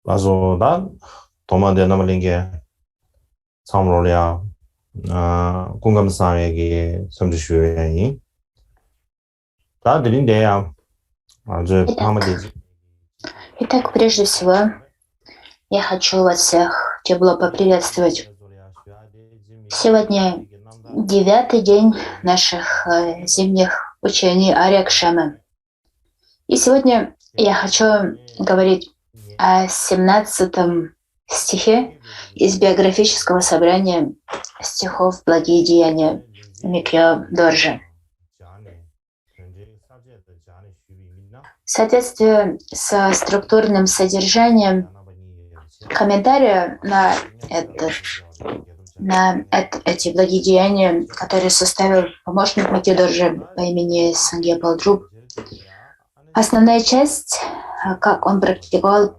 그래서 난 도만데 남는 게 참으로야 공감사에게 섬주시오야니 다 드린데야 아주 Итак, 파마되지 итак, прежде всего, я хочу вас всех тепло поприветствовать. Сегодня девятый день наших зимних учений Ария Кшемы. И сегодня я хочу говорить о 17 стихе из биографического собрания стихов «Благие деяния» Микьё Доржи. В соответствии со структурным содержанием комментария на эти благие деяния, которые составил помощник Микьё Доржи по имени Сангья Палдруб, основная часть, как он практиковал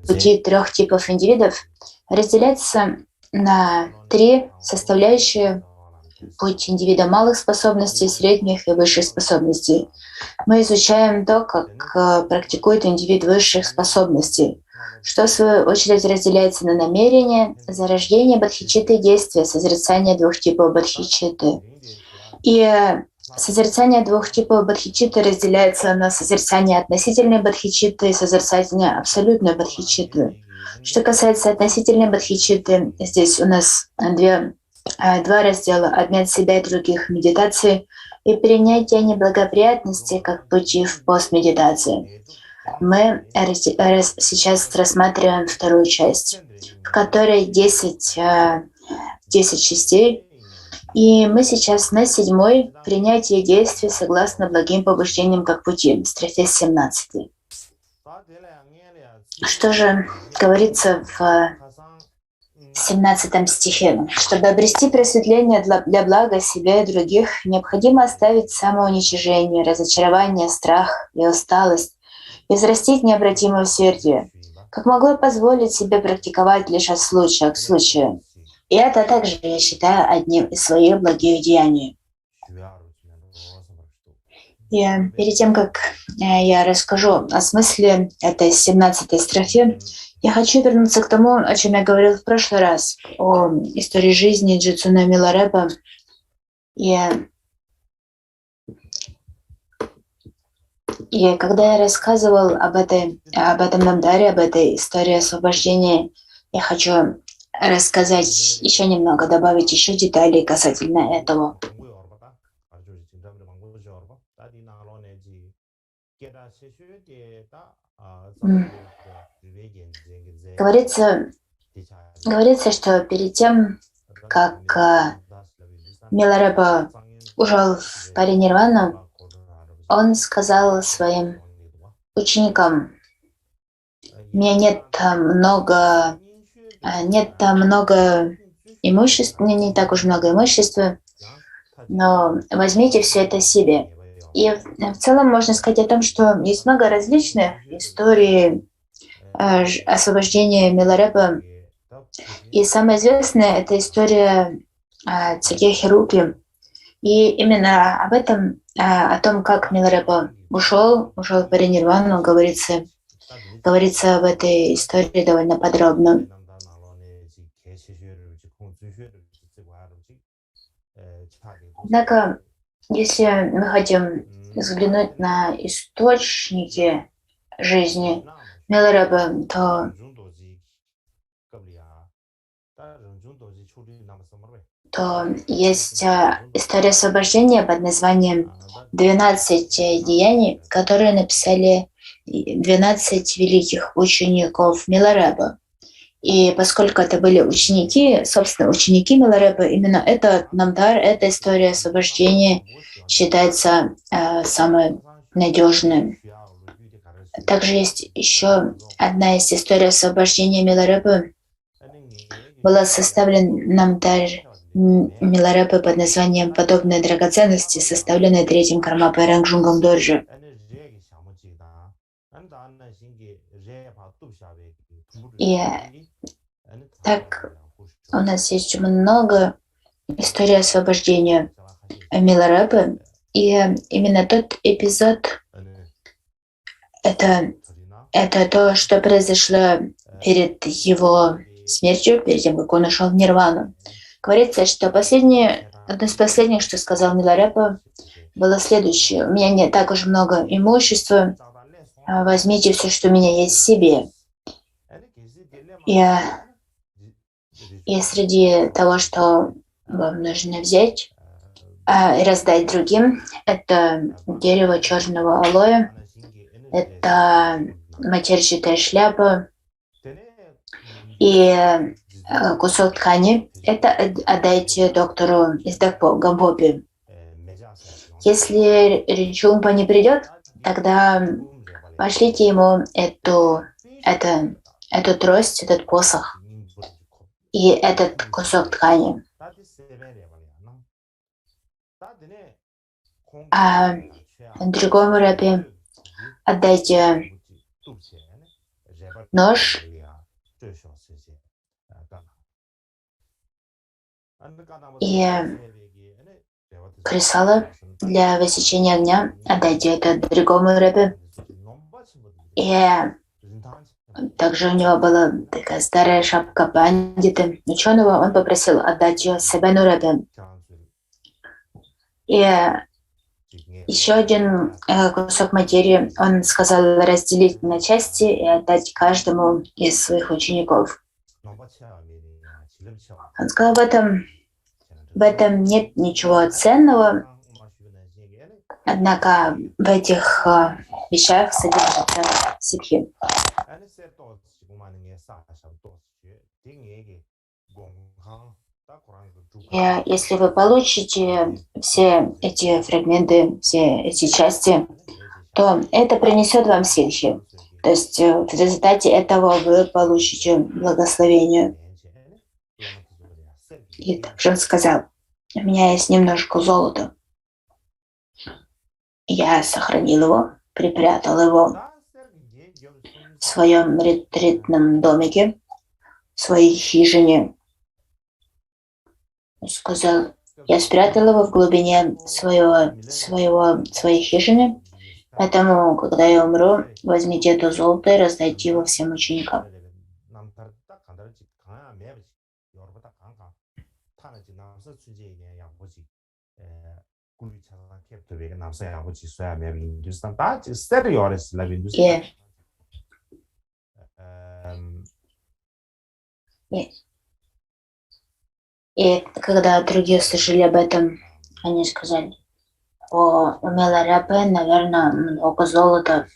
пути трех типов индивидов, разделяется на три составляющие: путь индивида малых способностей, средних и высших способностей. Мы изучаем то, как практикует индивид высших способностей, что в свою очередь разделяется на намерение, зарождение бодхичитты и действия, созерцание двух типов бодхичитты. И созерцание двух типов бодхичитты разделяется на созерцание относительной бодхичитты и созерцание абсолютной бодхичитты. Что касается относительной бодхичитты, здесь у нас два раздела: обмен себя и других медитаций и принятие неблагоприятности как пути в постмедитации. Мы сейчас рассматриваем вторую часть, в которой 10 частей. И мы сейчас на 7-й принятие действий согласно благим побуждениям как пути, строфе 17. Что же говорится в 17 стихе? Чтобы обрести просветление для блага себя и других, необходимо оставить самоуничижение, разочарование, страх и усталость и взрастить необратимое усердие. Как могу я позволить себе практиковать лишь от случая к случаю? И это также я считаю одним из своих благих деяний. И перед тем, как я расскажу о смысле этой 17-й строфе, я хочу вернуться к тому, о чем я говорил в прошлый раз, о истории жизни Джитсуна Миларэпа. И когда я рассказывал об этом намдаре, об этой истории освобождения, я хочу рассказать еще немного, добавить еще деталей касательно этого. Говорится, что перед тем, как Миларэпа ушел в паринирвану, он сказал своим ученикам: «У меня нет много имущества, не так уж много имущества, но возьмите все это себе». И в целом можно сказать о том, что есть много различных историй освобождения Миларэпа. И самая известная — это история Цаге Хирупи. И именно об этом, о том, как Миларэпа ушел в паринирвану, говорится в этой истории довольно подробно. Однако, если мы хотим взглянуть на источники жизни Миларэпа, то есть история освобождения под названием «12 деяний», которые написали 12 великих учеников Миларэпа. И поскольку это были ученики, собственно, ученики Миларэпа, именно этот намдар, эта история освобождения считается самой надежной. Также есть еще одна из историй освобождения Миларэпа. Была составлен намдар Миларэпа под названием «Подобные драгоценности», составленные третьим Кармапой Рангджунгом Доржи. И так у нас есть много историй освобождения Миларэпа, и именно тот эпизод — это то, что произошло перед его смертью, перед тем, как он ушел в нирвану. Говорится, что одно из последних, что сказал Миларепа, было следующее. У меня не так уж много имущества, возьмите все, что у меня есть себе. И среди того, что вам нужно взять и раздать другим, это дерево черного алоэ, это матерчатая шляпа и кусок ткани. Это отдайте доктору из Гамбоби. Если Ринчумпа не придет, тогда пошлите ему эту трость, этот посох и этот кусок ткани. А другому рабе отдайте нож и кресало для высечения огня. Отдайте это другому рабе. И также у него была такая старая шапка пандита ученого. Он попросил отдать ее Себену рабе. И еще один кусок материи он сказал разделить на части и отдать каждому из своих учеников. Он сказал, в этом нет ничего ценного, однако в этих вещах содержится ситхи. И если вы получите все эти фрагменты, все эти части, то это принесет вам ситхи. То есть в результате этого вы получите благословение. И также он сказал, у меня есть немножко золота. Я сохранил его, припрятал его в своем ретритном домике, в своей хижине. Он сказал, я спрятал его в глубине своей хижины, поэтому, когда я умру, возьмите это золото и раздайте его всем ученикам. И когда другие слышали об этом, они сказали, у Миларепы, наверное, много золота.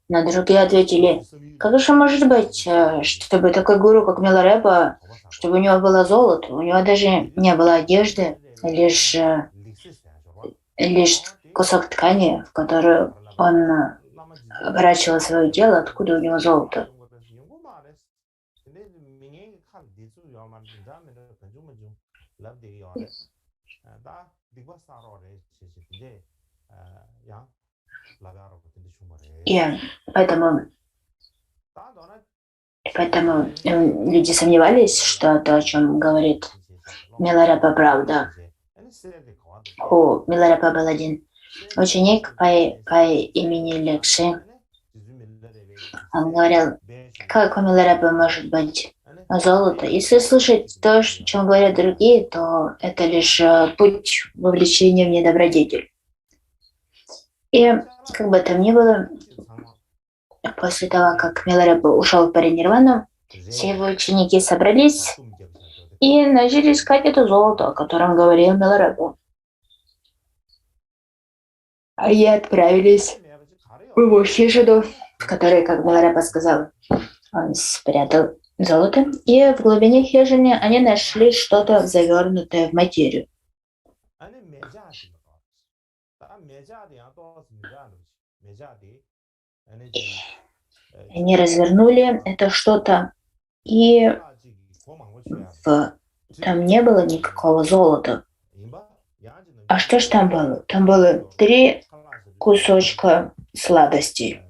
Но другие ответили, как же может быть, чтобы такой гуру, как Миларепа, чтобы у него было золото, у него даже не было одежды, лишь кусок ткани, в которую он оборачивал свое тело, откуда у него золото. И поэтому люди сомневались, что то, о чем говорит Миларепа, правда. У Миларепа был один ученик по имени Лекши. Он говорил, как у Миларепа может быть золото? Если слушать то, о чем говорят другие, то это лишь путь вовлечения в недобродетель. И как бы там ни было, после того, как Миларепа ушел в паринирвану, все его ученики собрались и начали искать это золото, о котором говорил Миларепа. Они отправились в его хижину, в которой, как Миларепа сказал, он спрятал золото, и в глубине хижины они нашли что-то завернутое в материю. Они развернули это что-то, и там не было никакого золота. А что ж там было? Там было 3 кусочка сладостей.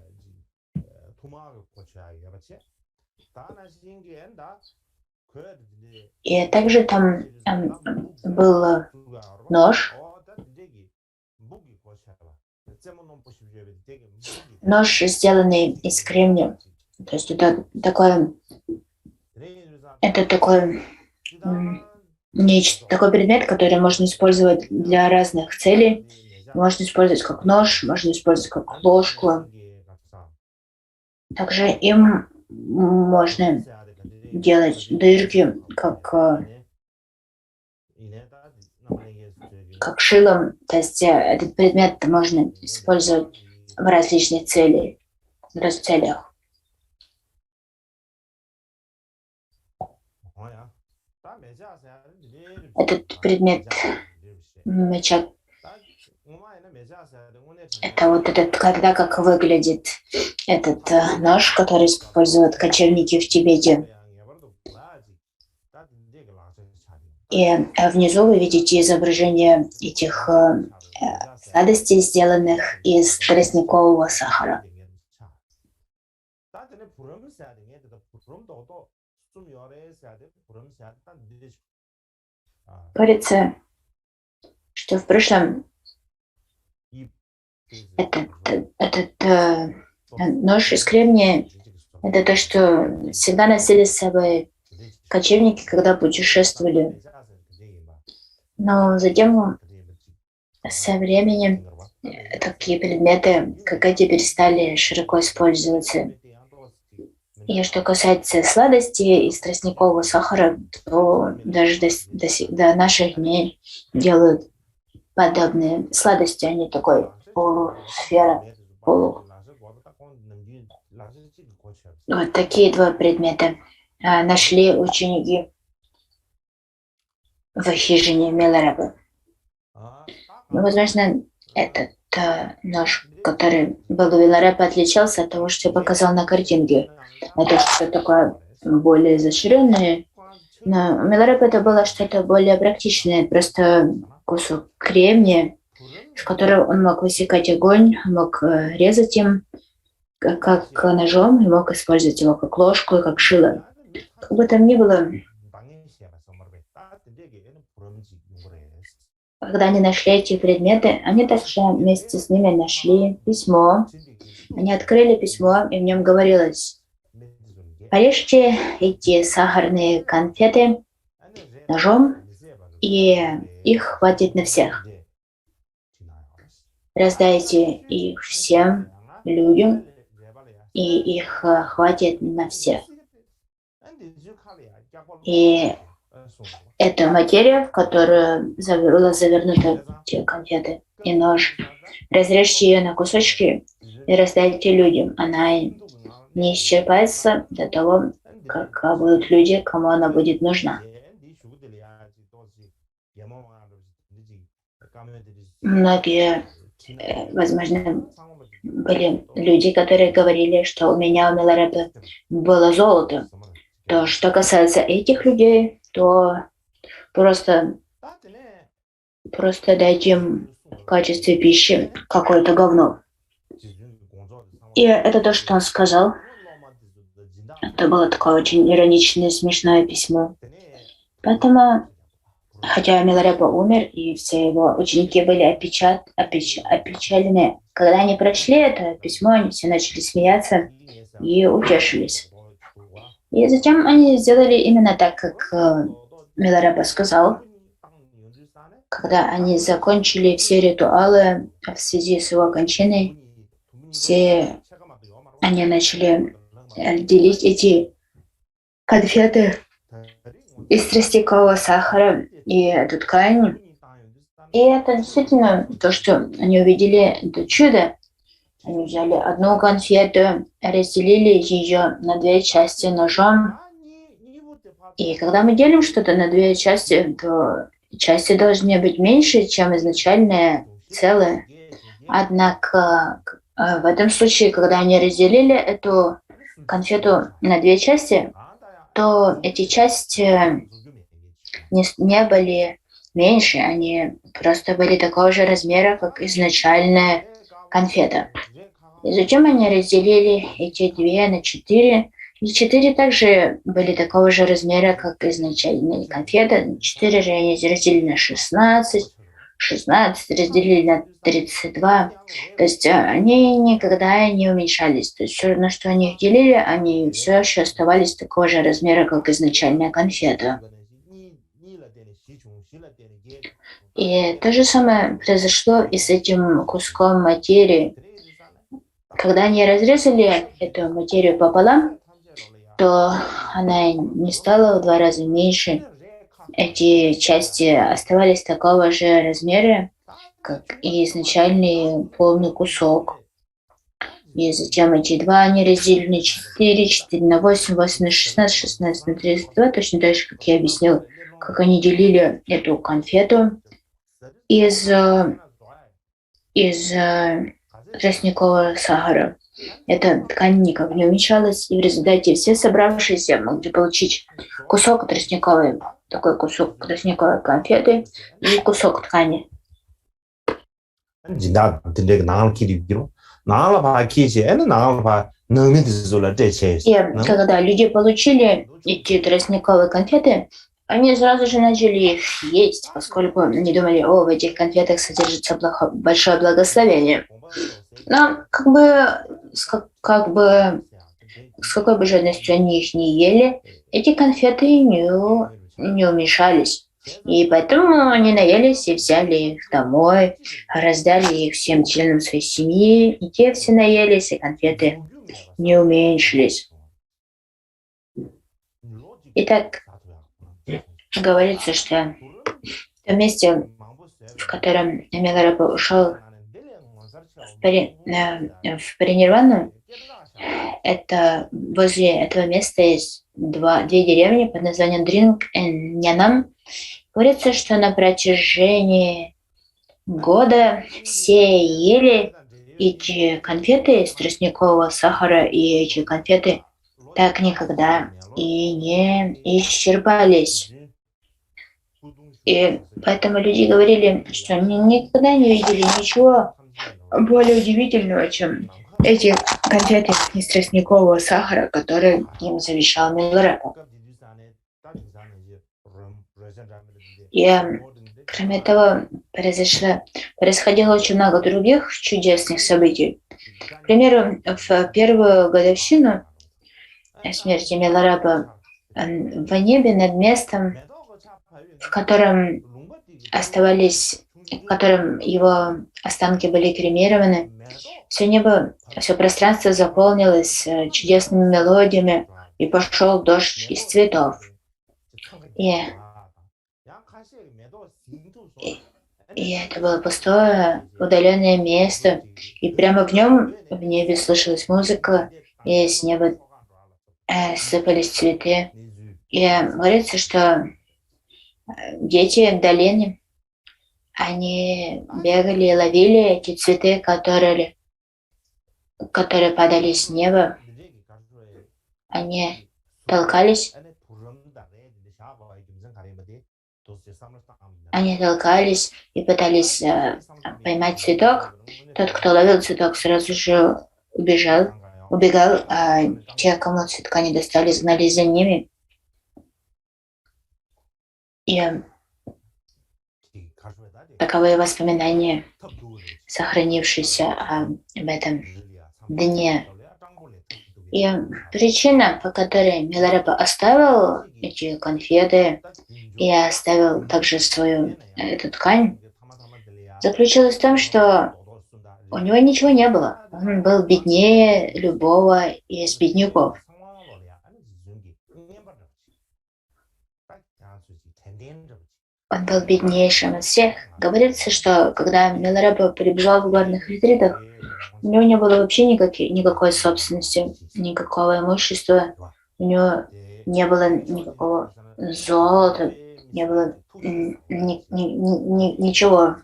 И также там был нож. Нож, сделанный из кремня. То есть это такой такой предмет, который можно использовать для разных целей. Можно использовать как нож, можно использовать как ложку. Также им можно делать дырки, как шилом. То есть этот предмет можно использовать в различных целях. Этот предмет меча, это вот когда как выглядит этот нож, который используют кочевники в Тибете. И внизу вы видите изображение этих сладостей, сделанных из тростникового сахара. Говорится, что в прошлом этот нож из кремния – это то, что всегда носили с собой кочевники, когда путешествовали. Но затем, со временем, такие предметы, как эти, перестали широко использоваться. И что касается сладостей из тростникового сахара, то даже до наших дней делают подобные сладости. Они такой полусфера, Вот такие два предмета нашли ученики в хижине Миларепы. Ну, возможно, этот нож, который был у Миларепы, отличался от того, что я показал на картинке. Это что-то такое более изощренное. Но у Миларепы это было что-то более практичное, просто кусок кремния, с которого он мог высекать огонь, мог резать им как ножом, и мог использовать его как ложку и как шило. Как бы там ни было, когда они нашли эти предметы, они также вместе с ними нашли письмо. Они открыли письмо, и в нем говорилось: порежьте эти сахарные конфеты ножом, и их хватит на всех. Раздайте их всем людям, и их хватит на всех. И эта материя, в которую была завернута те конфеты и нож, разрежьте ее на кусочки и раздайте людям. Она не исчерпается до того, как будут люди, кому она будет нужна. Многие, возможно, были люди, которые говорили, что у меня у Миларепы было золото. То, что касается этих людей, то просто дайте им в качестве пищи какое-то говно. И это то, что он сказал. Это было такое очень ироничное, смешное письмо. Поэтому, хотя Миларепа умер, и все его ученики были опечалены, когда они прочли это письмо, они все начали смеяться и утешились. И затем они сделали именно так, как Миларепа сказал. Когда они закончили все ритуалы в связи с его кончиной, они начали делить эти конфеты из тростникового сахара и эту ткань. И это действительно то, что они увидели, это чудо. Они взяли одну конфету, разделили ее на две части ножом. И когда мы делим что-то на две части, то части должны быть меньше, чем изначальное целое. Однако в этом случае, когда они разделили эту конфету на две части, то эти части не были меньше, они просто были такого же размера, как изначальная конфета. И затем они разделили эти две на 4, и 4 также были такого же размера, как изначальная конфета. 4 же они разделили на 16, 16 разделили на 32. То есть они никогда не уменьшались. То есть все равно, что они их делили, они все еще оставались такого же размера, как изначальная конфета. И то же самое произошло и с этим куском материи. Когда они разрезали эту материю пополам, то она не стала в 2 раза меньше. Эти части оставались такого же размера, как и изначальный полный кусок. И затем эти два они разделили на 4, 4 на 8, 8 на 16, 16 на 32, точно так же, как я объяснил, как они делили эту конфету из, тростникового сахара. Эта ткань никак не уменьшалась, и в результате все собравшиеся могли получить кусок тростниковой, такой кусок тростниковой конфеты и кусок ткани. 진짜 근데 나을 길이 비로 나을 봐 키지 애는 나을 봐 너무 뒤돌아 대체 И когда люди получили эти тростниковые конфеты, они сразу же начали их есть, поскольку они думали, о, в этих конфетах содержится большое благословение. Но с какой бы жадностью они их не ели, эти конфеты не уменьшались. И поэтому они наелись и взяли их домой, раздали их всем членам своей семьи, и те все наелись, и конфеты не уменьшились. Итак, говорится, что в том месте, в котором Миларапа ушел в паринирвану, это возле этого места есть две деревни под названием Дринг и Нянам. Говорится, что на протяжении года все ели эти конфеты из тростникового сахара, и эти конфеты так никогда и не исчерпались. И поэтому люди говорили, что они никогда не видели ничего более удивительного, чем эти конфеты из тростникового сахара, которые им завещал Миларапа. И кроме того, происходило очень много других чудесных событий. К примеру, в первую годовщину смерти Миларапа в небе над местом, в котором его останки были кремированы, все небо, все пространство заполнилось чудесными мелодиями, и пошел дождь из цветов. И это было пустое, удаленное место, и прямо в нем в небе слышалась музыка, и с неба сыпались цветы. И говорится, что дети в долине, они бегали и ловили эти цветы, которые падали с неба. Они толкались и пытались поймать цветок. Тот, кто ловил цветок, сразу же убегал, а те, кому цветка не достались, гнались за ними. И таковы воспоминания, сохранившиеся об этом дне. И причина, по которой Миларапа оставил эти конфеты и оставил также эту ткань, заключалась в том, что у него ничего не было. Он был беднее любого из бедняков. Он был беднейшим из всех. Говорится, что когда Миларапа пребывал в горных ретритах, у него не было вообще никакой собственности, никакого имущества, у него не было никакого золота, не было ничего,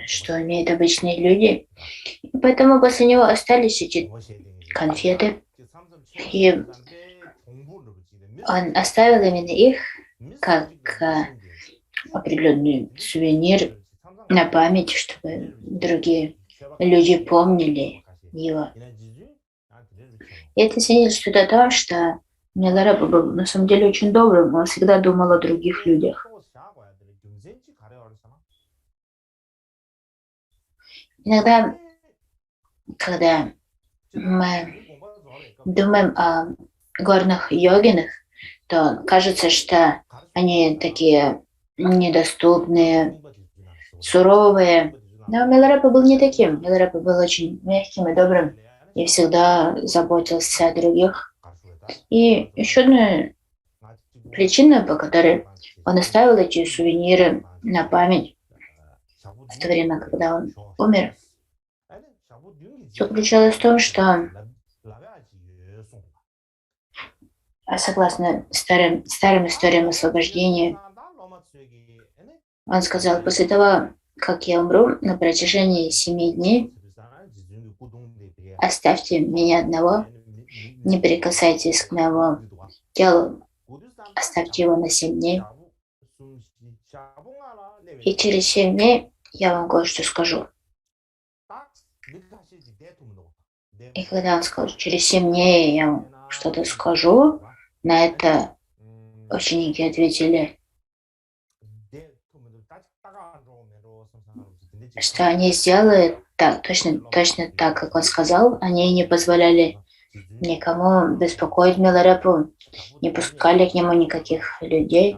что имеют обычные люди. И поэтому после него остались эти конфеты, и он оставил именно их как определенный сувенир на память, чтобы другие люди помнили его. И это свидетельствует о том, что Миларапа был на самом деле очень добрым, он всегда думал о других людях. Иногда, когда мы думаем о горных йогинах, то кажется, что они такие недоступные, суровые. Но Миларепа был не таким. Миларепа был очень мягким и добрым и всегда заботился о других. И еще одна причина, по которой он оставил эти сувениры на память в то время, когда он умер, заключалась в том, что, согласно старым историям освобождения, он сказал: после того, как я умру, на протяжении 7 дней оставьте меня одного, не прикасайтесь к моему телу, оставьте его на 7 дней. И через 7 дней я вам кое-что скажу. И когда он сказал, через 7 дней я вам что-то скажу, на это ученики ответили, что они сделают так, точно так, как он сказал. Они не позволяли никому беспокоить Миларепу, не пускали к нему никаких людей.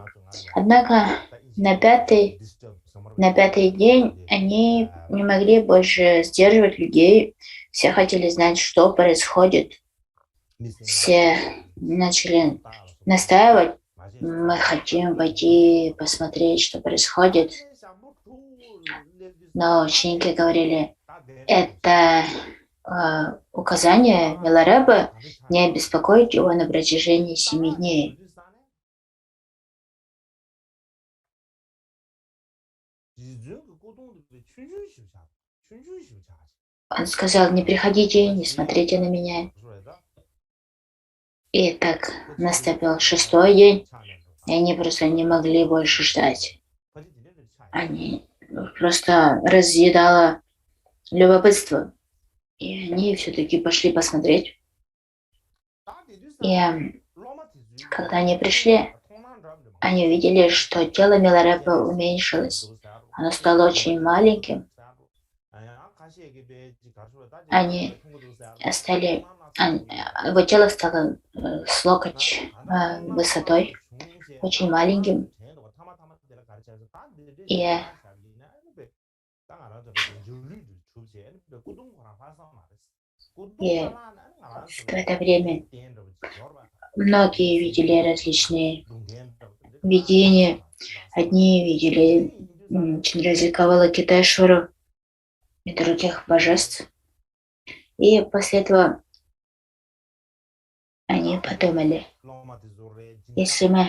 Однако на пятый день они не могли больше сдерживать людей. Все хотели знать, что происходит. Все начали настаивать: мы хотим пойти посмотреть, что происходит. Но ученики говорили: это указание Миларепы не беспокоить его на протяжении 7 дней. Он сказал: не приходите, не смотрите на меня. И так наступил 6-й день, и они просто не могли больше ждать. Они просто разъедало любопытство. И они все-таки пошли посмотреть. И когда они пришли, они увидели, что тело Миларепы уменьшилось. Оно стало очень маленьким. Его тело стало с локоть высотой, очень маленьким. И в это время многие видели различные видения. Одни видели Чандразика Авалокитешвару и других божеств. И после этого они подумали: если мы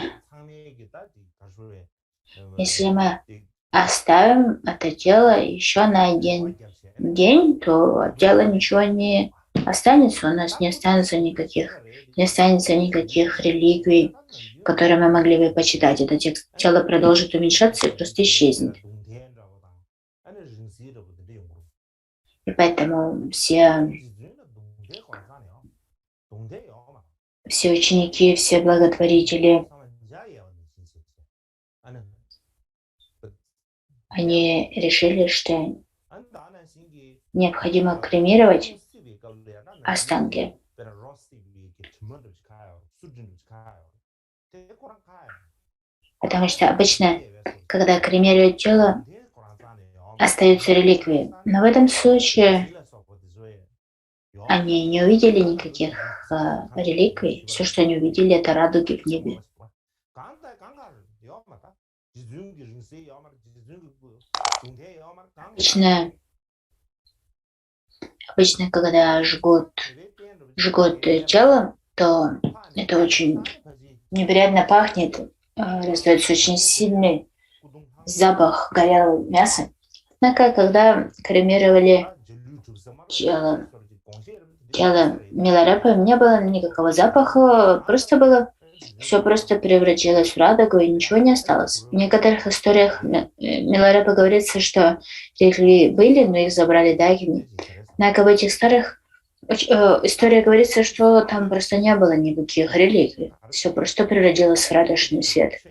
оставим это тело еще на 1 день, то от тела ничего не останется. У нас не останется никаких реликвий, которые мы могли бы почитать. Это тело продолжит уменьшаться и просто исчезнет. И поэтому все ученики, все благотворители, они решили, что необходимо кремировать останки. Потому что обычно, когда кремируют тело, остаются реликвии. Но в этом случае они не увидели никаких реликвий. Все, что они увидели, это радуги в небе. Обычно, когда жгут тело, то это очень неприятно пахнет, раздается очень сильный запах горелого мяса. Однако, когда кремировали тело Миларепы, не было никакого запаха, все просто превратилось в радугу, и ничего не осталось. В некоторых историях Миларепы говорится, что реликвии были, но их забрали дагини. Однако в этих старых историях говорится, что там просто не было никаких реликвий. Все просто превратилось в радужный свет.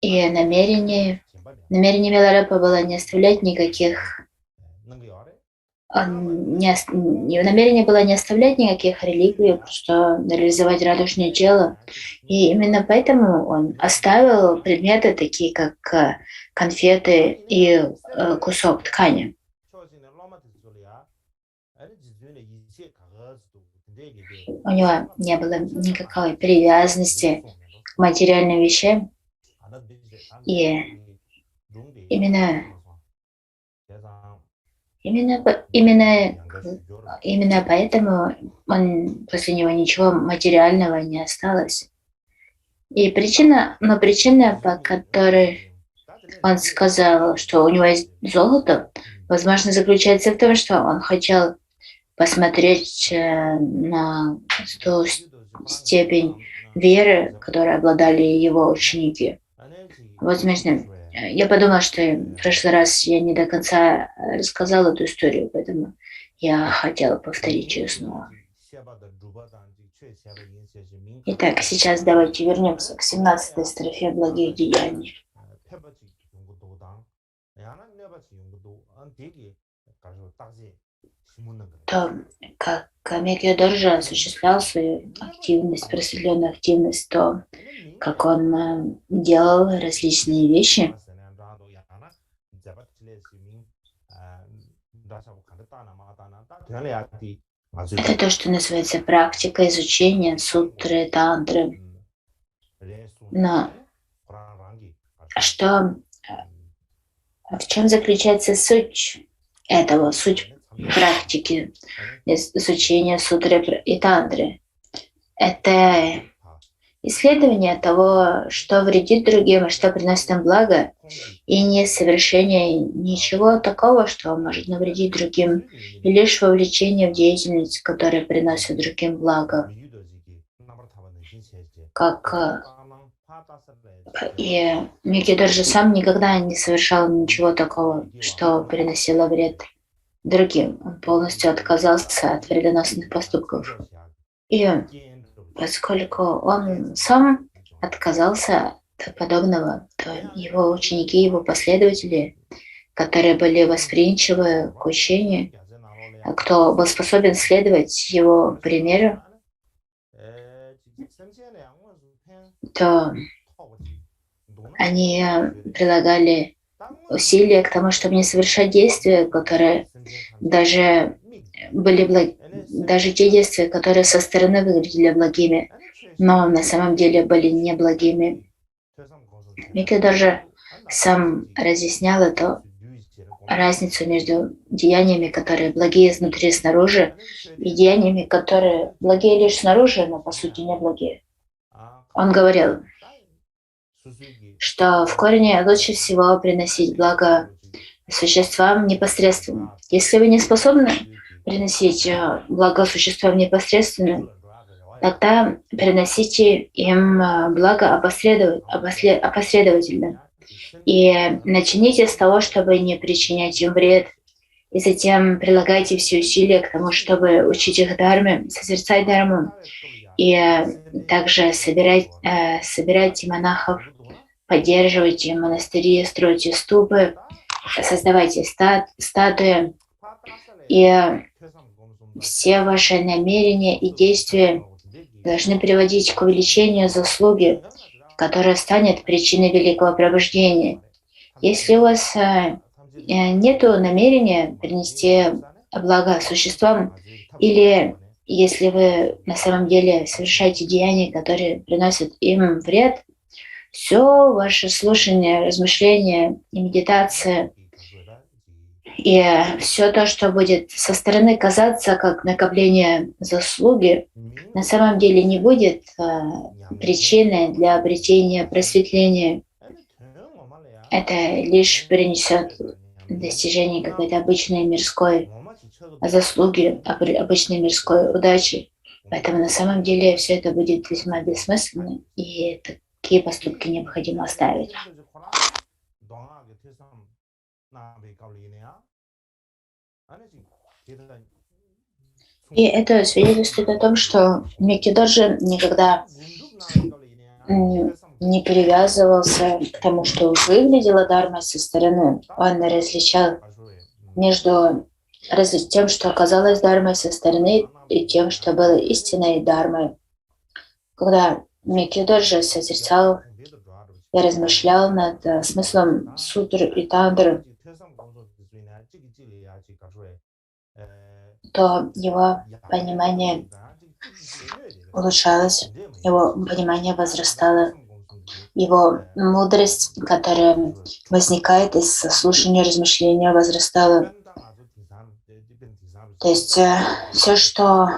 И И намерение Миларепа было не оставлять никаких намерение было не оставлять никаких реликвий, просто реализовать радужное тело. И именно поэтому он оставил предметы, такие как конфеты и кусок ткани. У него не было никакой привязанности к материальным вещам. И именно поэтому после него ничего материального не осталось. И причина, по которой он сказал, что у него есть золото, возможно, заключается в том, что он хотел посмотреть на ту степень веры, которой обладали его ученики. Возможно, я подумала, что в прошлый раз я не до конца рассказала эту историю, поэтому я хотела повторить ее снова. Итак, сейчас давайте вернемся к 17-й строфе благих деяний. То, как Микки-доржи осуществлял свою активность, просветленную активность, то, как он делал различные вещи. Это то, что называется практика изучения сутры, тантры. Но в чем заключается суть этого, суть практики изучения сутры и тантры? Это исследование того, что вредит другим, и что приносит им благо, и не совершение ничего такого, что может навредить другим, и лишь вовлечение в деятельность, которая приносит другим благо. И Микки-доржи сам никогда не совершал ничего такого, что приносило вред другим. Он полностью отказался от вредоносных поступков. И поскольку он сам отказался от подобного, то его ученики, его последователи, которые были восприимчивы к учению, кто был способен следовать его примеру, то они прилагали усилия к тому, чтобы не совершать действия, которые даже те действия, которые со стороны выглядели благими, но на самом деле были неблагими. Микки-доржи сам разъяснял эту разницу между деяниями, которые благие изнутри и снаружи, и деяниями, которые благие лишь снаружи, но по сути не благие. Он говорил, что в корне лучше всего приносить благо существам непосредственно. Если вы не способны приносить благо существам непосредственно, тогда приносите им благо опосредовательно. И начните с того, чтобы не причинять им вред, и затем прилагайте все усилия к тому, чтобы учить их дхарме, созерцать дхарму, и также собирайте монахов, поддерживайте монастыри, стройте ступы, создавайте статуи, и все ваши намерения и действия должны приводить к увеличению заслуги, которая станет причиной великого пробуждения. Если у вас нет намерения принести благо существам, или если вы на самом деле совершаете деяния, которые приносят им вред, все ваше слушание, размышление и медитация, и все то, что будет со стороны казаться как накопление заслуги, на самом деле не будет причиной для обретения просветления. Это лишь принесет достижение какой-то обычной мирской заслуги, обычной мирской удачи. Поэтому на самом деле все это будет весьма бессмысленно, и такие поступки необходимо оставить. И это свидетельствует о том, что Микки-доржи никогда не привязывался к тому, что выглядело дharma со стороны. Он различал между тем, что оказалось дharмой со стороны, и тем, что было истинной дharмой. Когда Микки-доржи созерцал и размышлял над смыслом сутр и тантр, то его понимание улучшалось, его понимание возрастало, его мудрость, которая возникает из слушания, размышления, возрастала. То есть все, что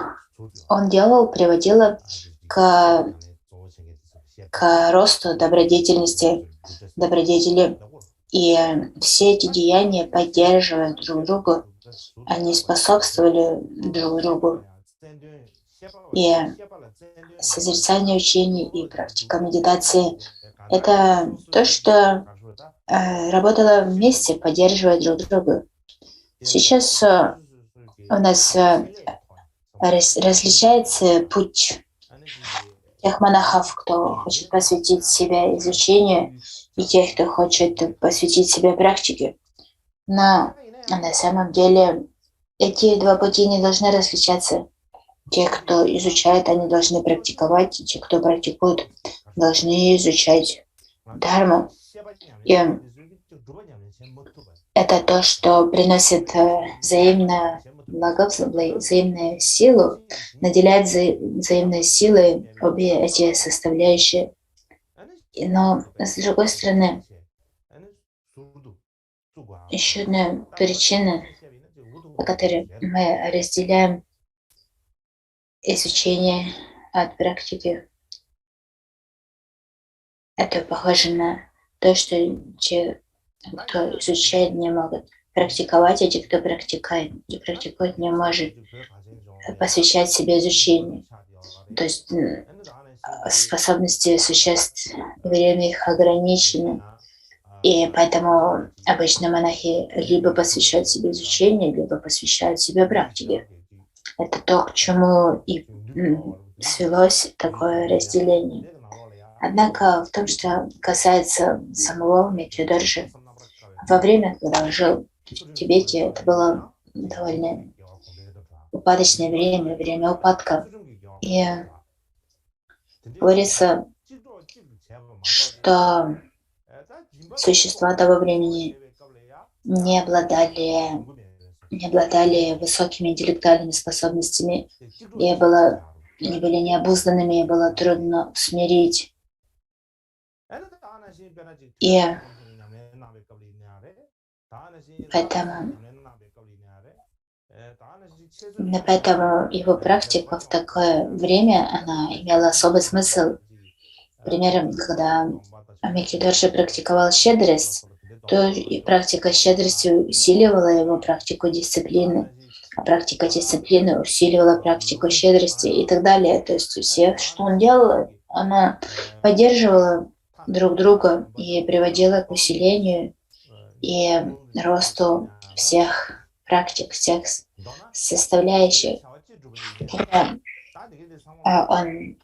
он делал, приводило к росту добродетельности, добродетели. И все эти деяния поддерживают друг друга, они способствовали друг другу. И созерцание учений и практика медитации — это то, что работало вместе, поддерживая друг друга. Сейчас у нас различается путь тех монахов, кто хочет посвятить себя изучению, и тех, кто хочет посвятить себя практике. Но на самом деле эти два пути не должны различаться. Те, кто изучает, они должны практиковать, и те, кто практикует, должны изучать дхарму. И это то, что приносит взаимное благо, взаимную силу, наделяет взаимной силой обе эти составляющие. Но с другой стороны, еще одна причина, по которой мы разделяем изучение от практики, это похоже на то, что те, кто изучает, не могут практиковать, а те, кто практикует, не может посвящать себе изучению. То есть способности существ, время их ограничены. И поэтому обычно монахи либо посвящают себе изучению, либо посвящают себе практике. Это то, к чему и свелось такое разделение. Однако в том, что касается самого Микки-доржи, во время, когда он жил в Тибете, это было довольно упадочное время, время упадка. И говорится, что существа того времени не обладали высокими интеллектуальными способностями, и они были необузданными, и было трудно смирить. И поэтому его практика в такое время, она имела особый смысл. Примером, когда Микки-доржи практиковал щедрость, то и практика щедрости усиливала его практику дисциплины, а практика дисциплины усиливала практику щедрости и так далее. То есть все, что он делал, она поддерживала друг друга и приводила к усилению и росту всех практик, всех составляющих. Когда он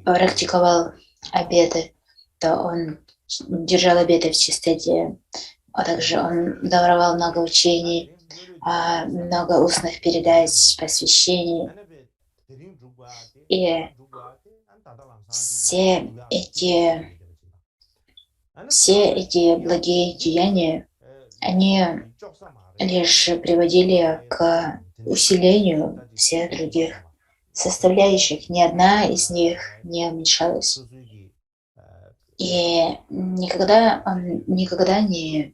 практиковал обеты, то он держал обеты в чистоте, а также он даровал много учений, много устных передач, посвящений. И все эти благие деяния, они лишь приводили к усилению всех других составляющих. Ни одна из них не уменьшалась. И он никогда не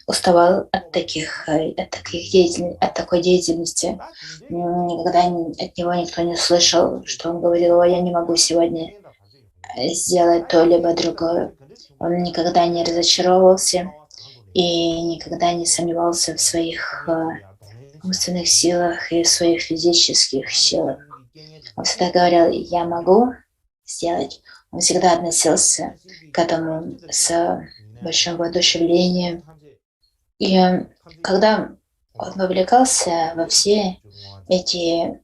уставал от такой деятельности. Никогда от него никто не слышал, что он говорил: «О, я не могу сегодня сделать то либо другое». Он никогда не разочаровывался и никогда не сомневался в своих умственных силах и в своих физических силах. Он всегда говорил: «Я могу сделать». Он всегда относился к этому с большим воодушевлением. И когда он вовлекался во все эти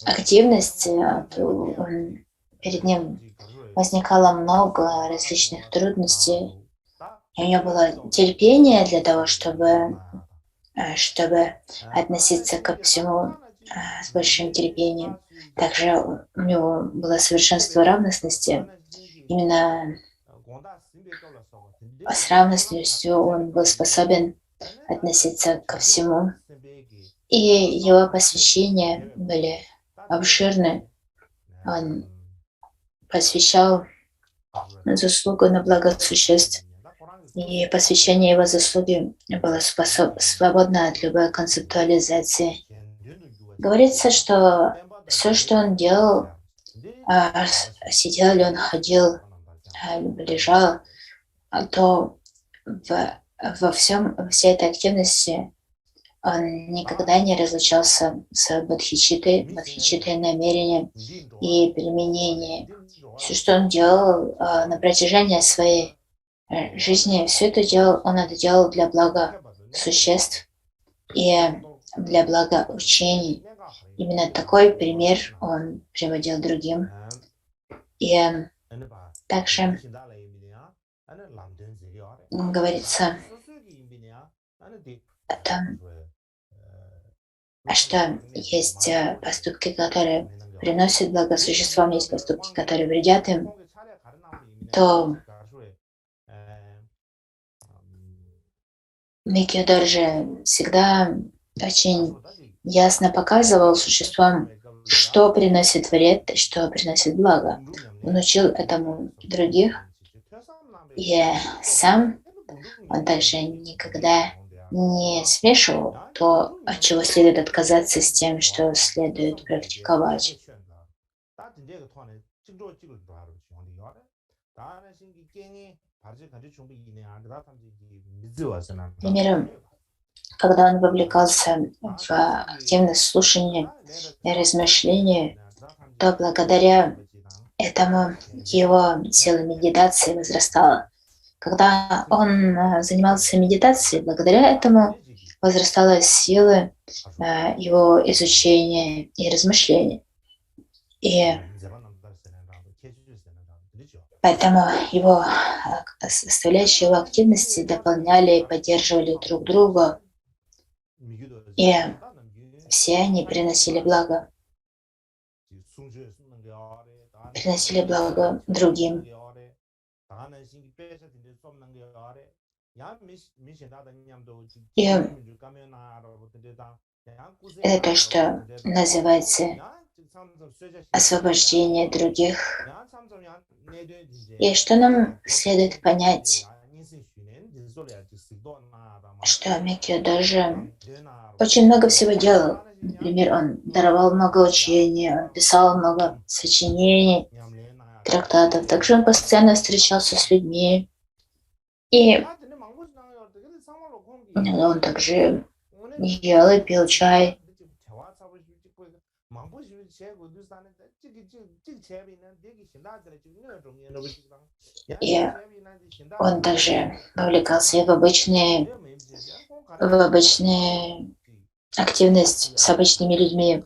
активности, он перед ним возникало много различных трудностей, и у него было терпение для того, чтобы относиться ко всему с большим терпением. Также у него было совершенство равностности. Именно с равностью он был способен относиться ко всему. И его посвящения были обширны. Он посвящал заслугу на благо существ. И посвящение его заслуги было свободно от любой концептуализации. Говорится, что все, что он делал, сидел ли он, ходил, лежал, то во всей этой активности он никогда не разлучался с бодхичиттой намерением и применением. Все, что он делал на протяжении своей жизни, все это делал, он это делал для блага существ и для блага учений. Именно такой пример он приводил другим. И также говорится о том, что есть поступки, которые приносят благо существам, есть поступки, которые вредят им, то Микки Доржи всегда очень ясно показывал существам, что приносит вред и что приносит благо. Он учил этому других, и сам он также никогда не смешивал то, от чего следует отказаться, с тем, что следует практиковать. Примером, когда он вовлекался в активное слушание и размышление, то благодаря этому его сила медитации возрастала. Когда он занимался медитацией, благодаря этому возрастала сила его изучения и размышления. И поэтому его составляющие его активности дополняли и поддерживали друг друга. И все они приносили благо другим. И это то, что называется освобождение других. И что нам следует понять, что Микки Доржи очень много всего делал. Например, он даровал много учений, он писал много сочинений, трактатов. Также он постоянно встречался с людьми. И он также ел и пил чай. И он также вовлекался и в обычные активность с обычными людьми.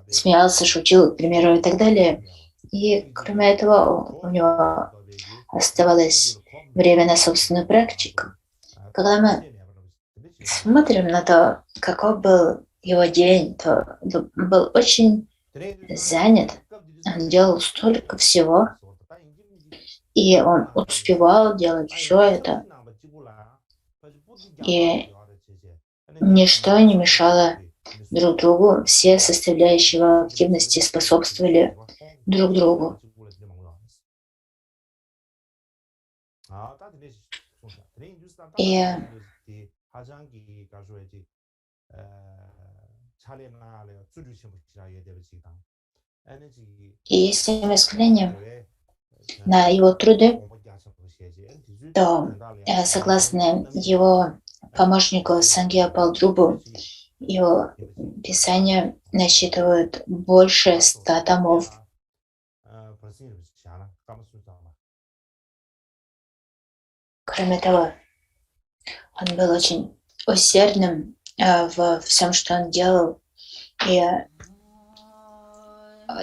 Смеялся, шутил, к примеру, и так далее. И кроме этого у него оставалось время на собственную практику. Когда мы смотрим на то, каков был его день, то он был очень занят. Он делал столько всего, и он успевал делать все это. И ничто не мешало друг другу, все составляющие его активности способствовали друг другу. И если мы взглянем на его труды, то, согласно его помощнику Сангья Палдрубу, его писания насчитывают больше 100 томов. Кроме того, он был очень усердным во всем, что он делал, и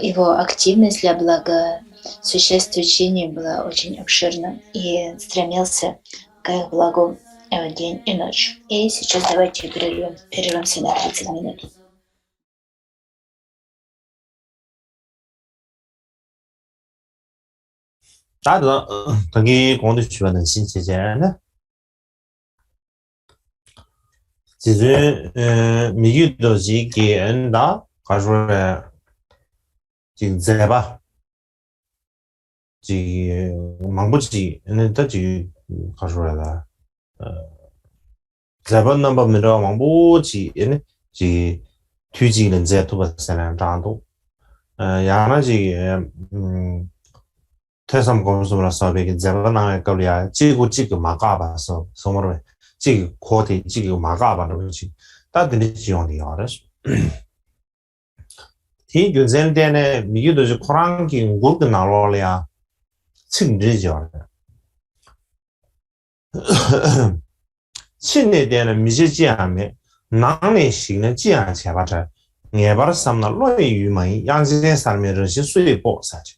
его активность для благосуществования была очень обширна и стремился к их благу день и ночь. И сейчас давайте прервемся на 30 минут. 다들 거기 공도 주변은 신체제는 지금 미규도 지기엔다 가주에 지금 제바 지 망부지는 더지 가주에다 제바 넘버 미러 망부지는 지 뒤지는 제토바스는 장도 야나지 태삼 공수로서 베기 제바나 거리야 지구 마가바서 소모로 지구 코디 지구 마가바는 거지 다들 지용이 알았어 이 유전되네 미유도 코랑기 우르 나로려야 칭지죠 신내 되는 미지지함에 나의 신의 지안 제바자 예바르 삼나 로이 유마이 양지의 삶의 러시 수입 보사지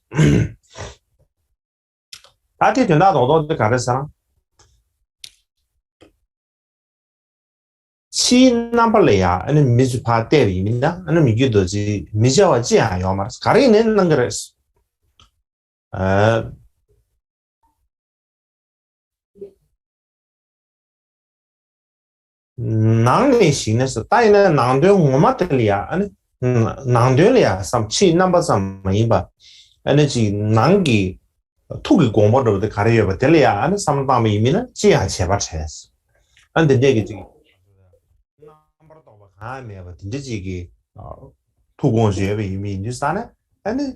다들 된다 너도 가르쳐라 치 넘버래야 아니 미주파 대비입니다 아니 미규도지 미자와 지아요 말스 가리는 거랬어 낭의 신에서 따이는 낭도 오마들이야 아니 낭도리야 삼치 넘버 3 이바 에너지 낭기 투기 공부도 가려야 될이야 아니 삼담이 이미는 지아 제발 쳤어 근데 내게 지금 넘버도 가면 진짜지기 투공시에 이미 인지사네 아니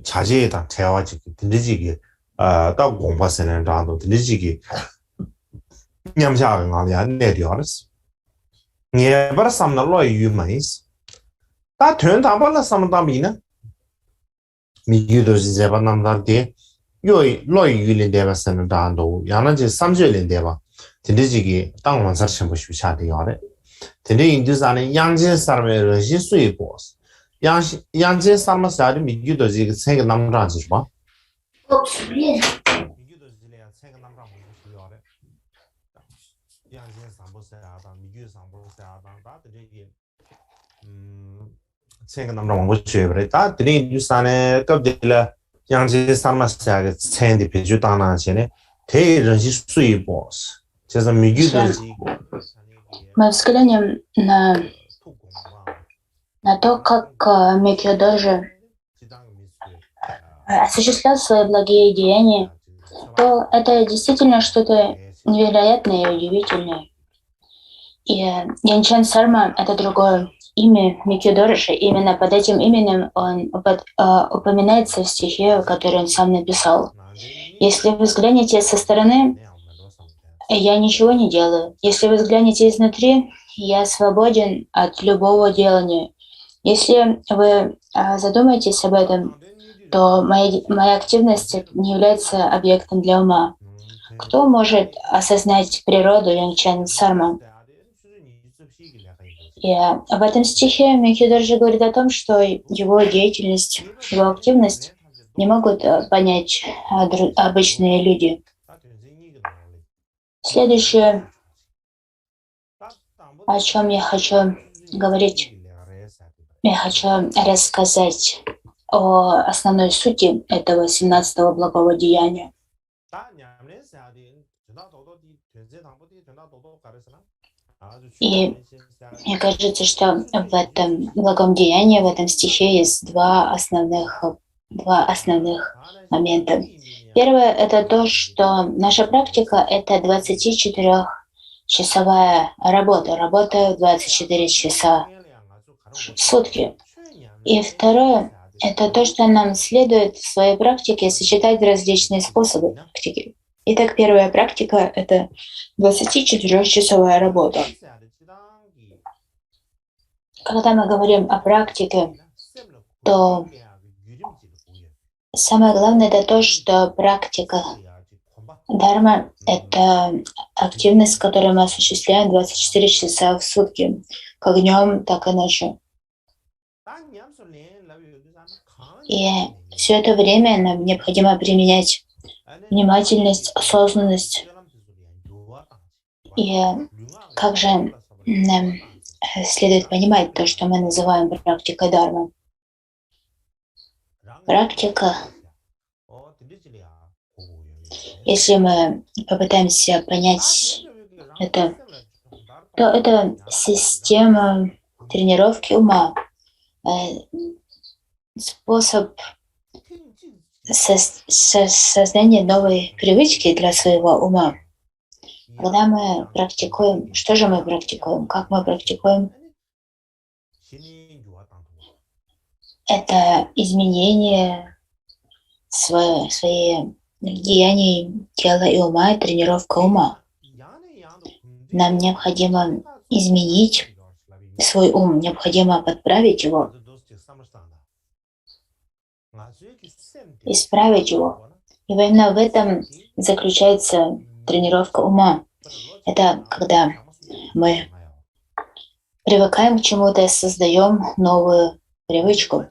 자제다 대화지 진짜지기 딱 공부하는 라도 진짜지기 냠샤가 아니야 내려왔어 예버 삼나로 유마이스 다 된다발라 삼담이나 미규도 제바 남다데 요이 로이 유린데바스는 다도 야나지 3주일인데바 진짜지기 땅원사 첨부시 샤데요래 근데 인도산에 양진 사람의 러시 수입보스 양진 사람 사람이 미규도 지금 생각 남자지 봐 미규도 지내야 생각 남자 뭐지요래 양진 삼보세하다 미규 삼보세하다 다들이 생각 남자 뭐지요래 다들이 인도산에 급딜라 양진 사람 사람의 생디 비주 당나지네 대러시 수입보스 그래서 미규도 Мы взглянем на то, как Микёдожи осуществлял свои благие деяния, то это действительно что-то невероятное и удивительное. И Янчан Сарма — это другое имя Микёдожи. Именно под этим именем он упоминается в стихе, который он сам написал. Если вы взглянете со стороны, я ничего не делаю. Если вы взглянете изнутри, я свободен от любого делания. Если вы задумаетесь об этом, то моя активность не является объектом для ума. Кто может осознать природу Янчан Сарма? И в этом стихе Микёдожи говорит о том, что его деятельность, его активность не могут понять обычные люди. Следующее, о чем я хочу говорить, я хочу рассказать о основной сути этого 17-го благого деяния. И мне кажется, что в этом благом деянии, в этом стихе есть два основных момента. Первое — это то, что наша практика — это 24-часовая работа в 24 часа в сутки. И второе — это то, что нам следует в своей практике сочетать различные способы практики. Итак, первая практика — это 24-часовая работа. Когда мы говорим о практике, то самое главное — это то, что практика дарма — это активность, которую мы осуществляем 24 часа в сутки, как днем, так и ночью. И все это время нам необходимо применять внимательность, осознанность. И как же нам следует понимать то, что мы называем практикой дармы? Практика, если мы попытаемся понять это, то это система тренировки ума, э, способ создания новой привычки для своего ума. Когда мы практикуем, что же мы практикуем, как мы практикуем, это изменение своих деяний тела и ума, и тренировка ума. Нам необходимо изменить свой ум, необходимо подправить его, исправить его. И именно в этом заключается тренировка ума. Это когда мы привыкаем к чему-то и создаем новую привычку.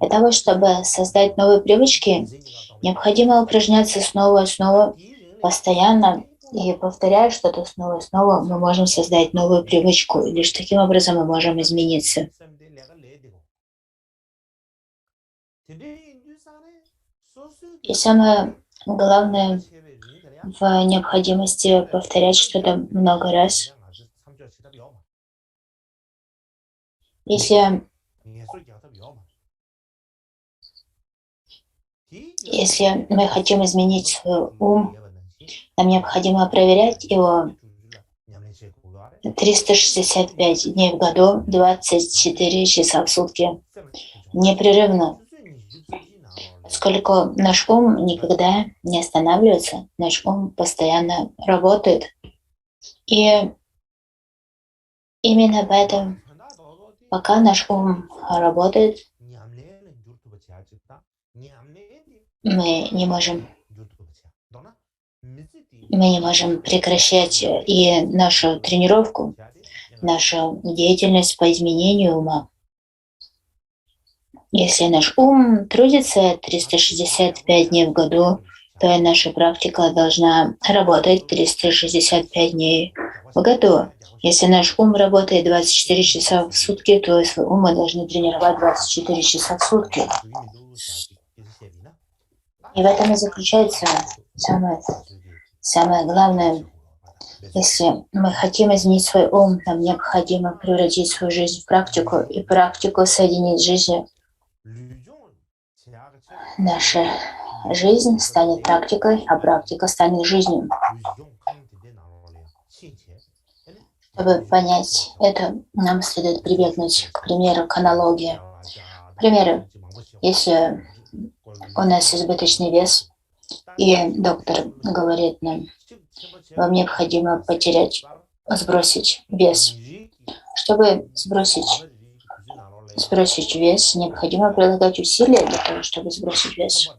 Для того, чтобы создать новые привычки, необходимо упражняться снова и снова, постоянно, и повторяя что-то снова и снова, мы можем создать новую привычку. И лишь таким образом мы можем измениться. И самое главное в необходимости повторять что-то много раз. Если мы хотим изменить свой ум, нам необходимо проверять его 365 дней в году, 24 часа в сутки, непрерывно. Поскольку наш ум никогда не останавливается, наш ум постоянно работает. И именно поэтому, пока наш ум работает, мы не можем прекращать и нашу тренировку, нашу деятельность по изменению ума. Если наш ум трудится 365 дней в году, то и наша практика должна работать 365 дней в году. Если наш ум работает 24 часа в сутки, то и свой ум мы должны тренировать 24 часа в сутки. И в этом и заключается самое главное. Если мы хотим изменить свой ум, нам необходимо превратить свою жизнь в практику, и практику соединить с жизнью. Наша жизнь станет практикой, а практика станет жизнью. Чтобы понять это, нам следует прибегнуть, к примеру, к аналогии. К примеру, если у нас избыточный вес, и доктор говорит нам, вам необходимо сбросить вес. Чтобы сбросить вес, необходимо прилагать усилия для того, чтобы сбросить вес.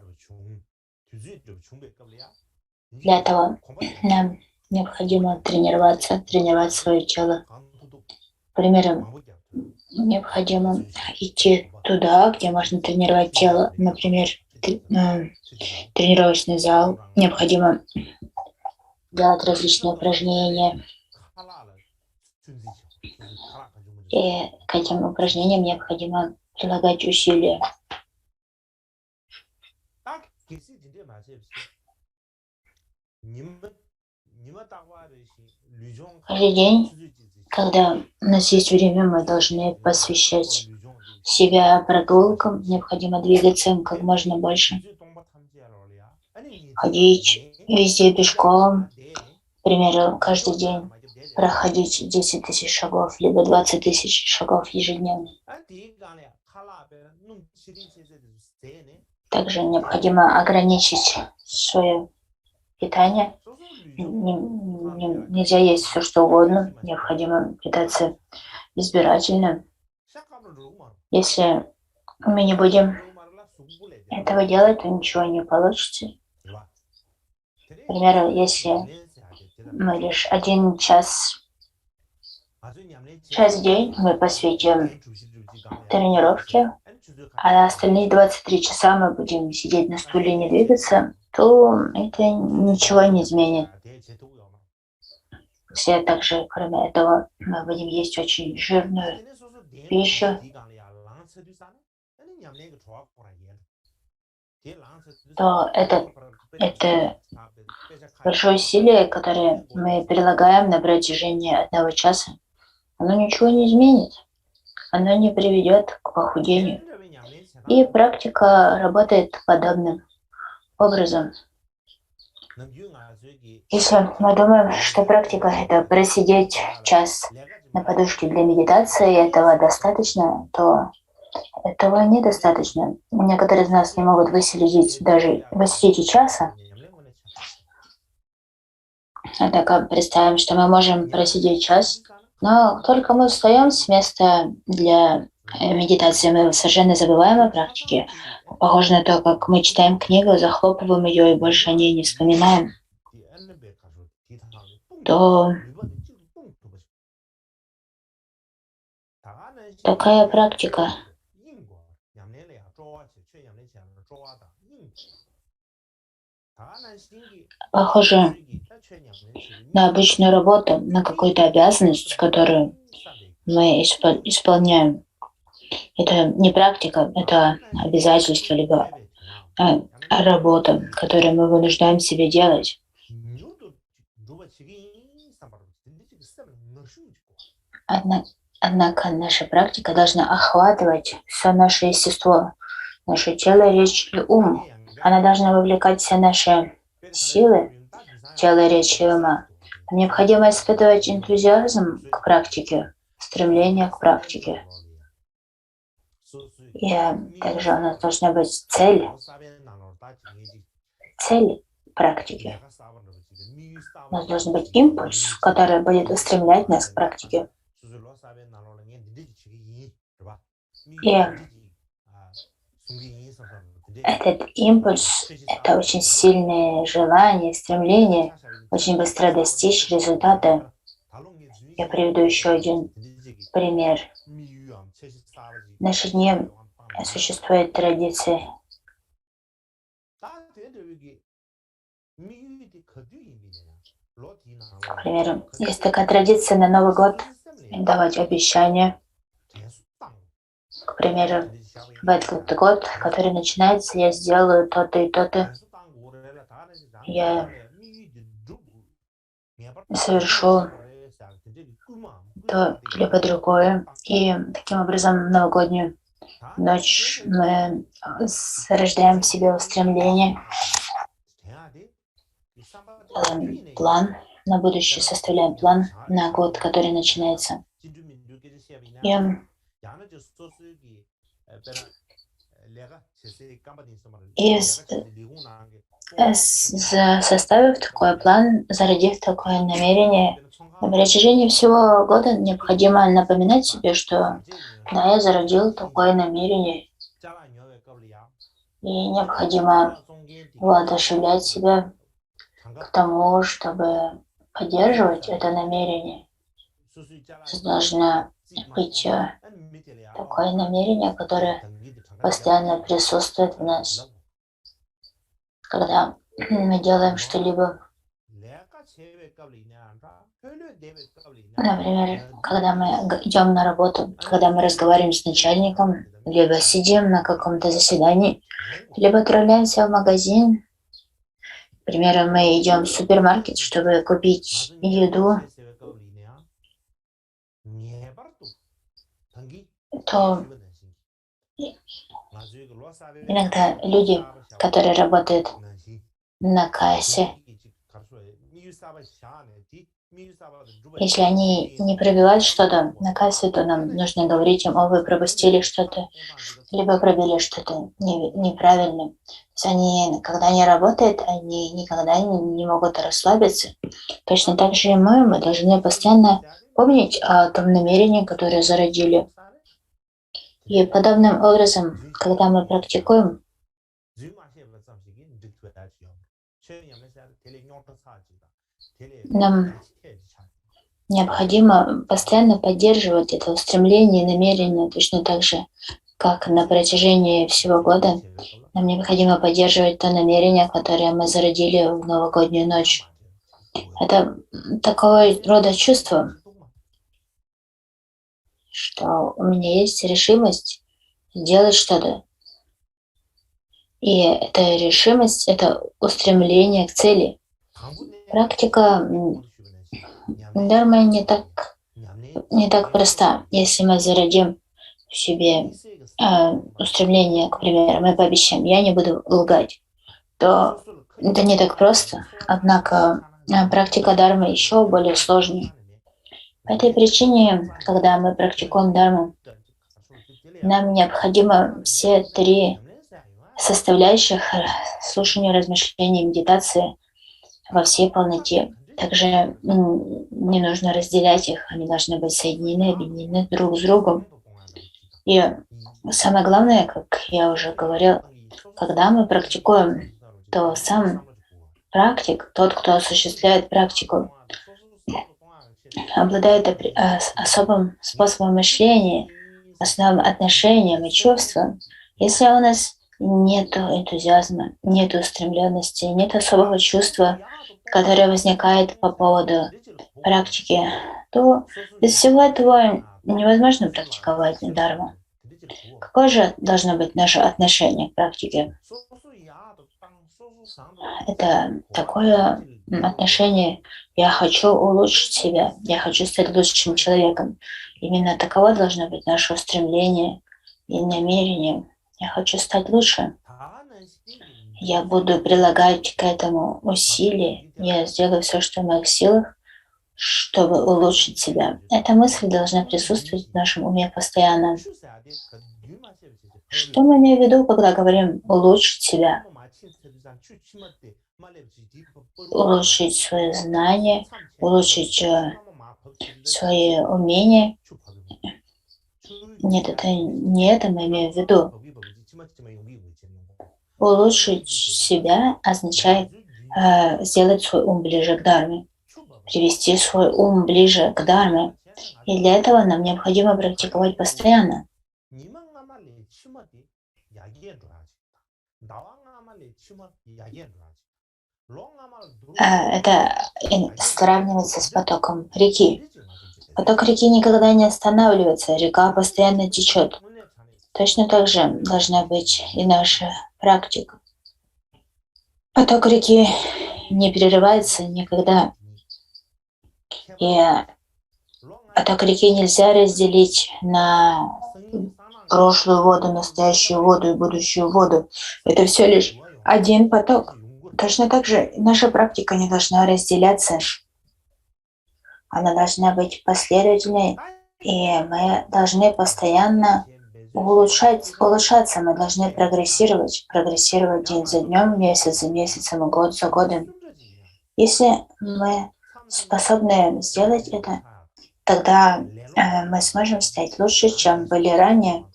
Для этого нам необходимо тренировать свое тело. К примеру, необходимо идти туда, где можно тренировать тело. Например, тренировочный зал. Необходимо делать различные упражнения. И к этим упражнениям необходимо прилагать усилия. Каждый день, когда у нас есть время, мы должны посвящать себя прогулкам. Необходимо двигаться как можно больше. Ходить везде пешком. К примеру, каждый день проходить 10 тысяч шагов, либо 20 тысяч шагов ежедневно. Также необходимо ограничить свое питание. Нельзя есть все, что угодно. Необходимо питаться избирательно. Если мы не будем этого делать, то ничего не получится. К примеру, если мы лишь 1 час в день мы посвятим тренировке, а остальные 23 часа мы будем сидеть на стуле и не двигаться, то это ничего не изменит. Все также, кроме этого, мы будем есть очень жирную пищу, то это большое усилие, которое мы прилагаем на протяжении 1 часа, оно ничего не изменит, оно не приведет к похудению. И практика работает подобным образом. Если мы думаем, что практика — это просидеть час на подушке для медитации, и этого достаточно, то этого недостаточно. Некоторые из нас не могут высидеть и часа. Так представим, что мы можем просидеть час, но только мы встаем с места для медитации, мы совершенно забываем о практике. Похоже на то, как мы читаем книгу, захлопываем ее и больше о ней не вспоминаем, то такая практика похожа на обычную работу, на какую-то обязанность, которую мы исполняем. Это не практика, это обязательство, либо работа, которую мы вынуждаем себя делать. Однако наша практика должна охватывать все наше естество, наше тело, речь и ум. Она должна вовлекать все наши силы, тело, речь и ума. Необходимо испытывать энтузиазм к практике, стремление к практике. И также у нас должна быть цель практики. У нас должен быть импульс, который будет устремлять нас к практике. И этот импульс — это очень сильное желание, стремление очень быстро достичь результата. Я приведу еще один пример. В наши дни существует традиция. К примеру, есть такая традиция на Новый год давать обещания. К примеру, в этот год, который начинается, я сделаю то-то и то-то. Я совершу то либо другое. И таким образом в новогоднюю ночь мы рождаем в себе устремление, делаем план на будущее, составляем план на год, который начинается. И составив такой план, зародив такое намерение, на протяжении всего года необходимо напоминать себе, что да, я зародил такое намерение, и необходимо воодушевлять себя к тому, чтобы поддерживать это намерение. Должно быть такое намерение, которое постоянно присутствует в нас. Когда мы делаем что-либо, например, когда мы идем на работу, когда мы разговариваем с начальником, либо сидим на каком-то заседании, либо отправляемся в магазин. К примеру, мы идем в супермаркет, чтобы купить еду, то иногда люди, которые работают на кассе, если они не пробивают что-то на кассе, то нам нужно говорить им: о, вы пропустили что-то, либо пробили что-то неправильно. То есть они, когда они работают, они никогда не могут расслабиться. Точно так же и мы должны постоянно помнить о том намерении, которое зародили. И подобным образом, когда мы практикуем, нам необходимо постоянно поддерживать это устремление и намерение, точно так же, как на протяжении всего года нам необходимо поддерживать то намерение, которое мы зародили в новогоднюю ночь. Это такого рода чувство, что у меня есть решимость сделать что-то. И эта решимость — это устремление к цели. Практика дharмы не так проста. Если мы зародим в себе устремление, к примеру, мы пообещаем, я не буду лгать, то это не так просто. Однако практика дharмы еще более сложная. По этой причине, когда мы практикуем дharму, нам необходимо все три составляющих слушания, размышления и медитации во всей полноте. Также не нужно разделять их, они должны быть соединены, объединены друг с другом. И самое главное, как я уже говорил, когда мы практикуем, то сам практик, тот, кто осуществляет практику, обладает особым способом мышления, основным отношением и чувством. Если у нас нет энтузиазма, нет устремленности, нет особого чувства, которое возникает по поводу практики, то без всего этого невозможно практиковать дharму. Какое же должно быть наше отношение к практике? Это такое отношение: я хочу улучшить себя, я хочу стать лучшим человеком. Именно таково должно быть наше устремление и намерение. Я хочу стать лучше. Я буду прилагать к этому усилия. Я сделаю все, что в моих силах, чтобы улучшить себя. Эта мысль должна присутствовать в нашем уме постоянно. Что мы имеем в виду, когда говорим улучшить себя? Улучшить свои знания, улучшить свои умения. Нет, это не это мы имеем в виду. Улучшить себя означает сделать свой ум ближе к дharме, привести свой ум ближе к дharме. И для этого нам необходимо практиковать постоянно. Это сравнивается с потоком реки. Поток реки никогда не останавливается, река постоянно течет. Точно так же должна быть и наша практика. Поток реки не прерывается никогда. И поток реки нельзя разделить на прошлую воду, настоящую воду и будущую воду. Это все лишь один поток. Точно так же наша практика не должна разделяться. Она должна быть последовательной, и мы должны постоянно улучшаться, мы должны прогрессировать день за днем, месяц за месяцем, год за годом. Если мы способны сделать это, тогда мы сможем стать лучше, чем были ранее.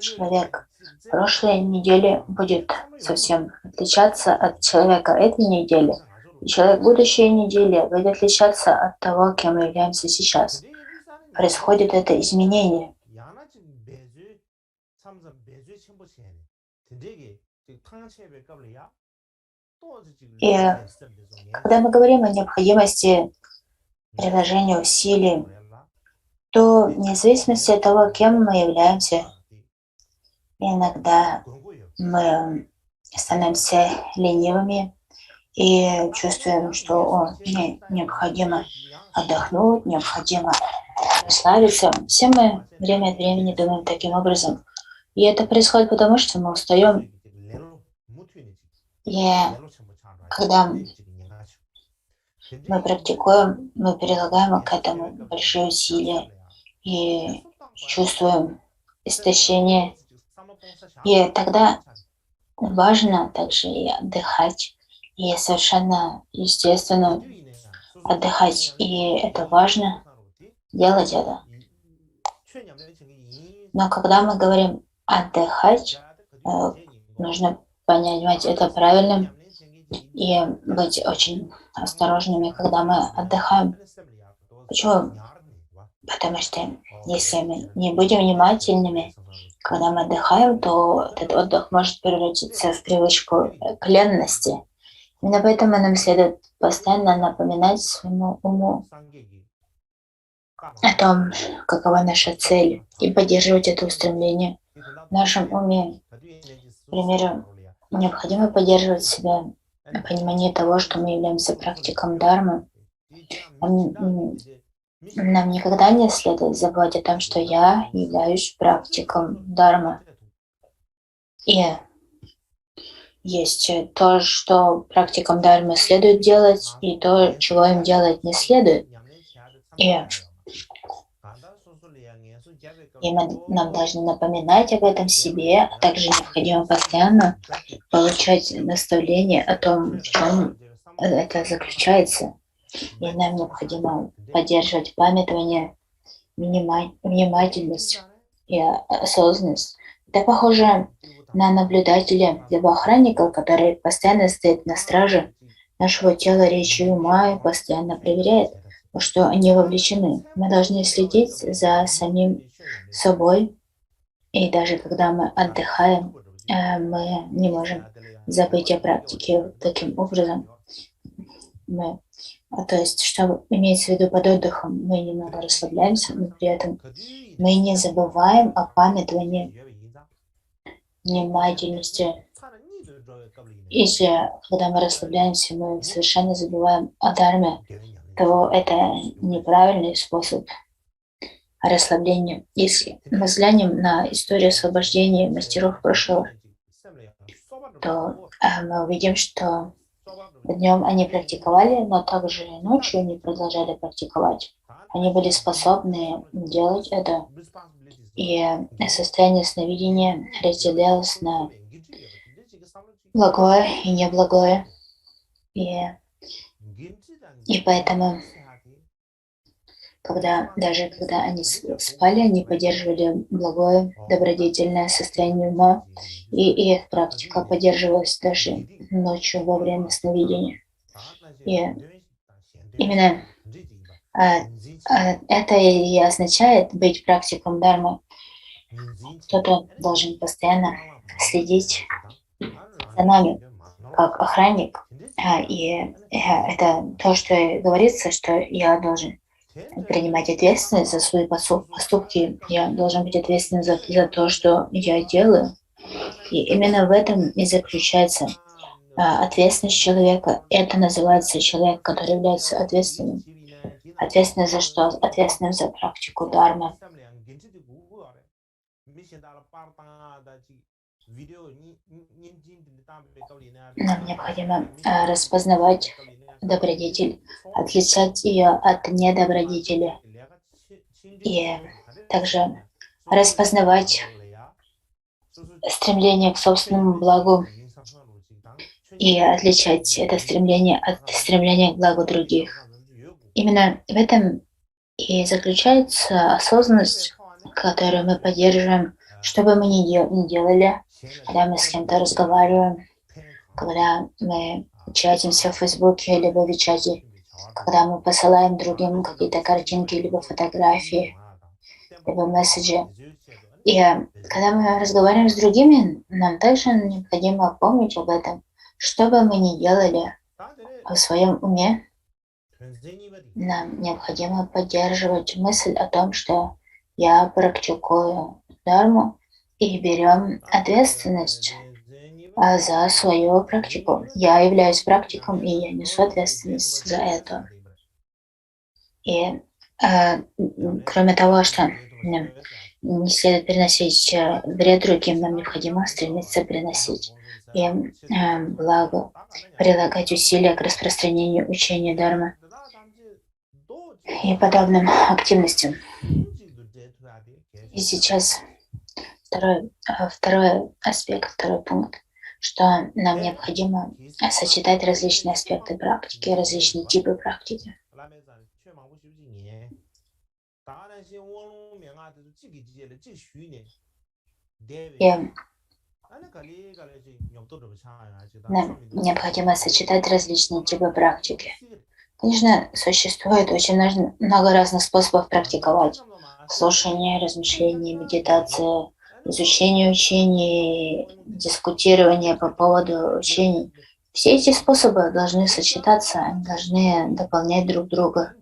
Человек прошлой недели будет совсем отличаться от человека этой недели. И человек будущей недели будет отличаться от того, кем мы являемся сейчас. Происходит это изменение. И когда мы говорим о необходимости приложения усилий, то вне зависимости от того, кем мы являемся, иногда мы становимся ленивыми и чувствуем, что необходимо отдохнуть, необходимо расслабиться. Все мы время от времени думаем таким образом. И это происходит потому, что мы устаем. И когда мы практикуем, мы прилагаем к этому большие усилия и чувствуем истощение. И тогда важно также и отдыхать, и совершенно естественно отдыхать. И это важно делать это. Но когда мы говорим отдыхать, нужно понимать это правильно и быть очень осторожными, когда мы отдыхаем. Почему? Потому что если мы не будем внимательными, когда мы отдыхаем, то этот отдых может превратиться в привычку к ленности. Именно поэтому нам следует постоянно напоминать своему уму о том, какова наша цель, и поддерживать это устремление в нашем уме. К примеру, необходимо поддерживать в себе понимание того, что мы являемся практиком Дharмы. Нам никогда не следует забывать о том, что я являюсь практиком Дharмы. И есть то, что практикам Дharмы следует делать, и то, чего им делать не следует. И нам должны напоминать об этом себе, а также необходимо постоянно получать наставление о том, в чем это заключается. И нам необходимо поддерживать памятование, внимательность и осознанность. Это похоже на наблюдателя, либо охранника, который постоянно стоит на страже нашего тела, речи и ума и постоянно проверяет, во что они вовлечены. Мы должны следить за самим собой, и даже когда мы отдыхаем, мы не можем забыть о практике таким образом. То есть, что имеется в виду под отдыхом, мы немного расслабляемся, но при этом мы не забываем о памятовании, внимательности. Если, когда мы расслабляемся, мы совершенно забываем о Дharме, то это неправильный способ расслабления. Если мы взглянем на историю освобождения мастеров прошлого, то мы увидим, что днем они практиковали, но также и ночью они продолжали практиковать. Они были способны делать это. И состояние сновидения разделялось на благое и неблагое. И поэтому, даже когда они спали, они поддерживали благое, добродетельное состояние ума, и их практика поддерживалась даже ночью во время сновидения. И именно это и означает быть практиком Дharмы. Кто-то должен постоянно следить за нами, как охранник. И это то, что говорится, что я должен принимать ответственность за свои поступки. Я должен быть ответственным за то, что я делаю. И именно в этом и заключается ответственность человека. Это называется человек, который является ответственным. Ответственным за что? Ответственным за практику Дharмы. Нам необходимо распознавать добродетель, отличать ее от недобродетели. И также распознавать стремление к собственному благу и отличать это стремление от стремления к благу других. Именно в этом и заключается осознанность, которую мы поддерживаем, что бы мы ни делали, когда мы с кем-то разговариваем, когда мы чатимся в Фейсбуке либо в чате, когда мы посылаем другим какие-то картинки либо фотографии, либо месседжи. И когда мы разговариваем с другими, нам также необходимо помнить об этом, что бы мы ни делали в своем уме. Нам необходимо поддерживать мысль о том, что я практикую Дharму, и берем ответственность за свою практику. Я являюсь практиком, и я несу ответственность за это. И кроме того, что не следует переносить вред другим, нам необходимо стремиться приносить им благо, прилагать усилия к распространению учения Дharмы и подобным активностям. И сейчас второй аспект, второй пункт, что нам необходимо сочетать различные аспекты практики, различные типы практики. И нам необходимо сочетать различные типы практики. Конечно, существует очень много разных способов практиковать. Слушание, размышление, медитация, изучение учений, дискутирование по поводу учений. Все эти способы должны сочетаться, они должны дополнять друг друга.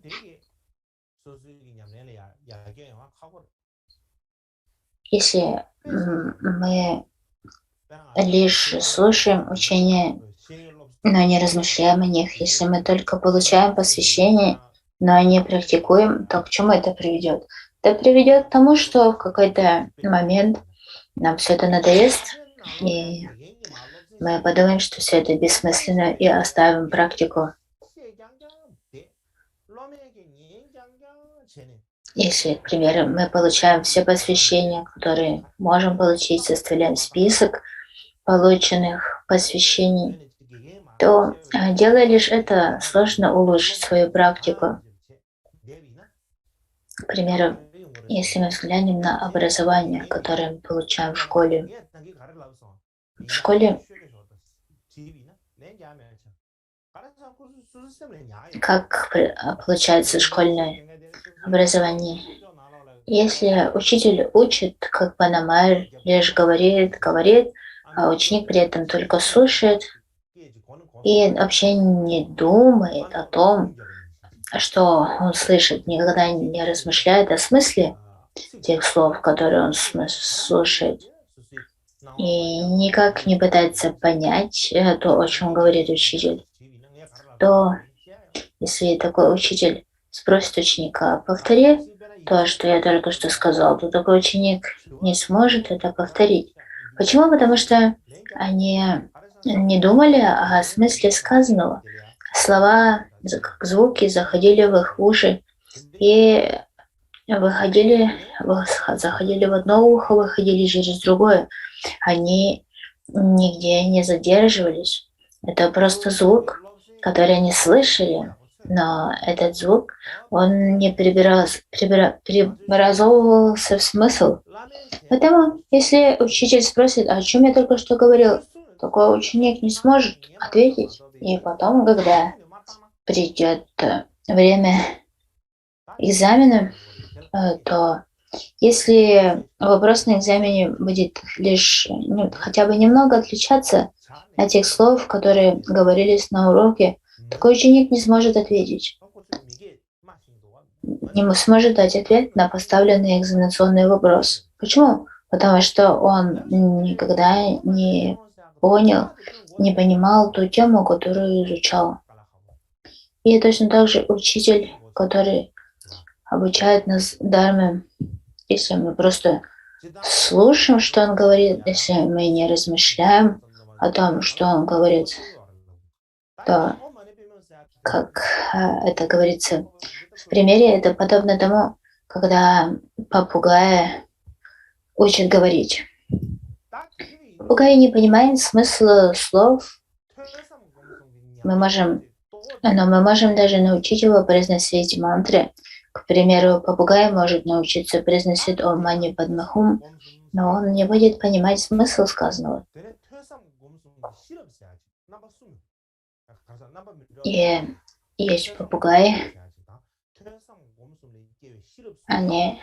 Если мы лишь слушаем учения, но не размышляем о них, если мы только получаем посвящение, но не практикуем, то к чему это приведет? Это приведет к тому, что в какой-то момент нам все это надоест, и мы подумаем, что все это бессмысленно, и оставим практику. Если, к примеру, мы получаем все посвящения, которые можем получить, составляем список полученных посвящений, то, делая лишь это, сложно улучшить свою практику. К примеру, если мы взглянем на образование, которое мы получаем в школе, как получается школьное образование? Если учитель учит, как Панамар, лишь говорит, а ученик при этом только слушает и вообще не думает о том, что он слышит, никогда не размышляет о смысле тех слов, которые он слушает, и никак не пытается понять то, о чем говорит учитель, то если такой учитель спросит ученика: повтори то, что я только что сказал, то такой ученик не сможет это повторить. Почему? Потому что они не думали о смысле сказанного. Слова, как звуки, заходили в их уши и заходили в одно ухо, выходили через другое. Они нигде не задерживались. Это просто звук, который они слышали, но этот звук, он не преобразовывался в смысл. Поэтому, если учитель спросит: о чем я только что говорил, такой ученик не сможет ответить. И потом, когда придет время экзамена, то если вопрос на экзамене будет лишь хотя бы немного отличаться от тех слов, которые говорились на уроке, такой ученик не сможет ответить, не сможет дать ответ на поставленный экзаменационный вопрос. Почему? Потому что он никогда не понял, не понимал ту тему, которую изучал. И точно так же учитель, который обучает нас дарме, если мы просто слушаем, что он говорит, если мы не размышляем о том, что он говорит, то, как это говорится в примере, это подобно тому, когда попугай учит говорить. Попугай не понимает смысла слов, но мы можем даже научить его произносить мантры. К примеру, попугай может научиться произносить «Ом Мани Падме Хум», но он не будет понимать смысл сказанного. И есть попугаи, они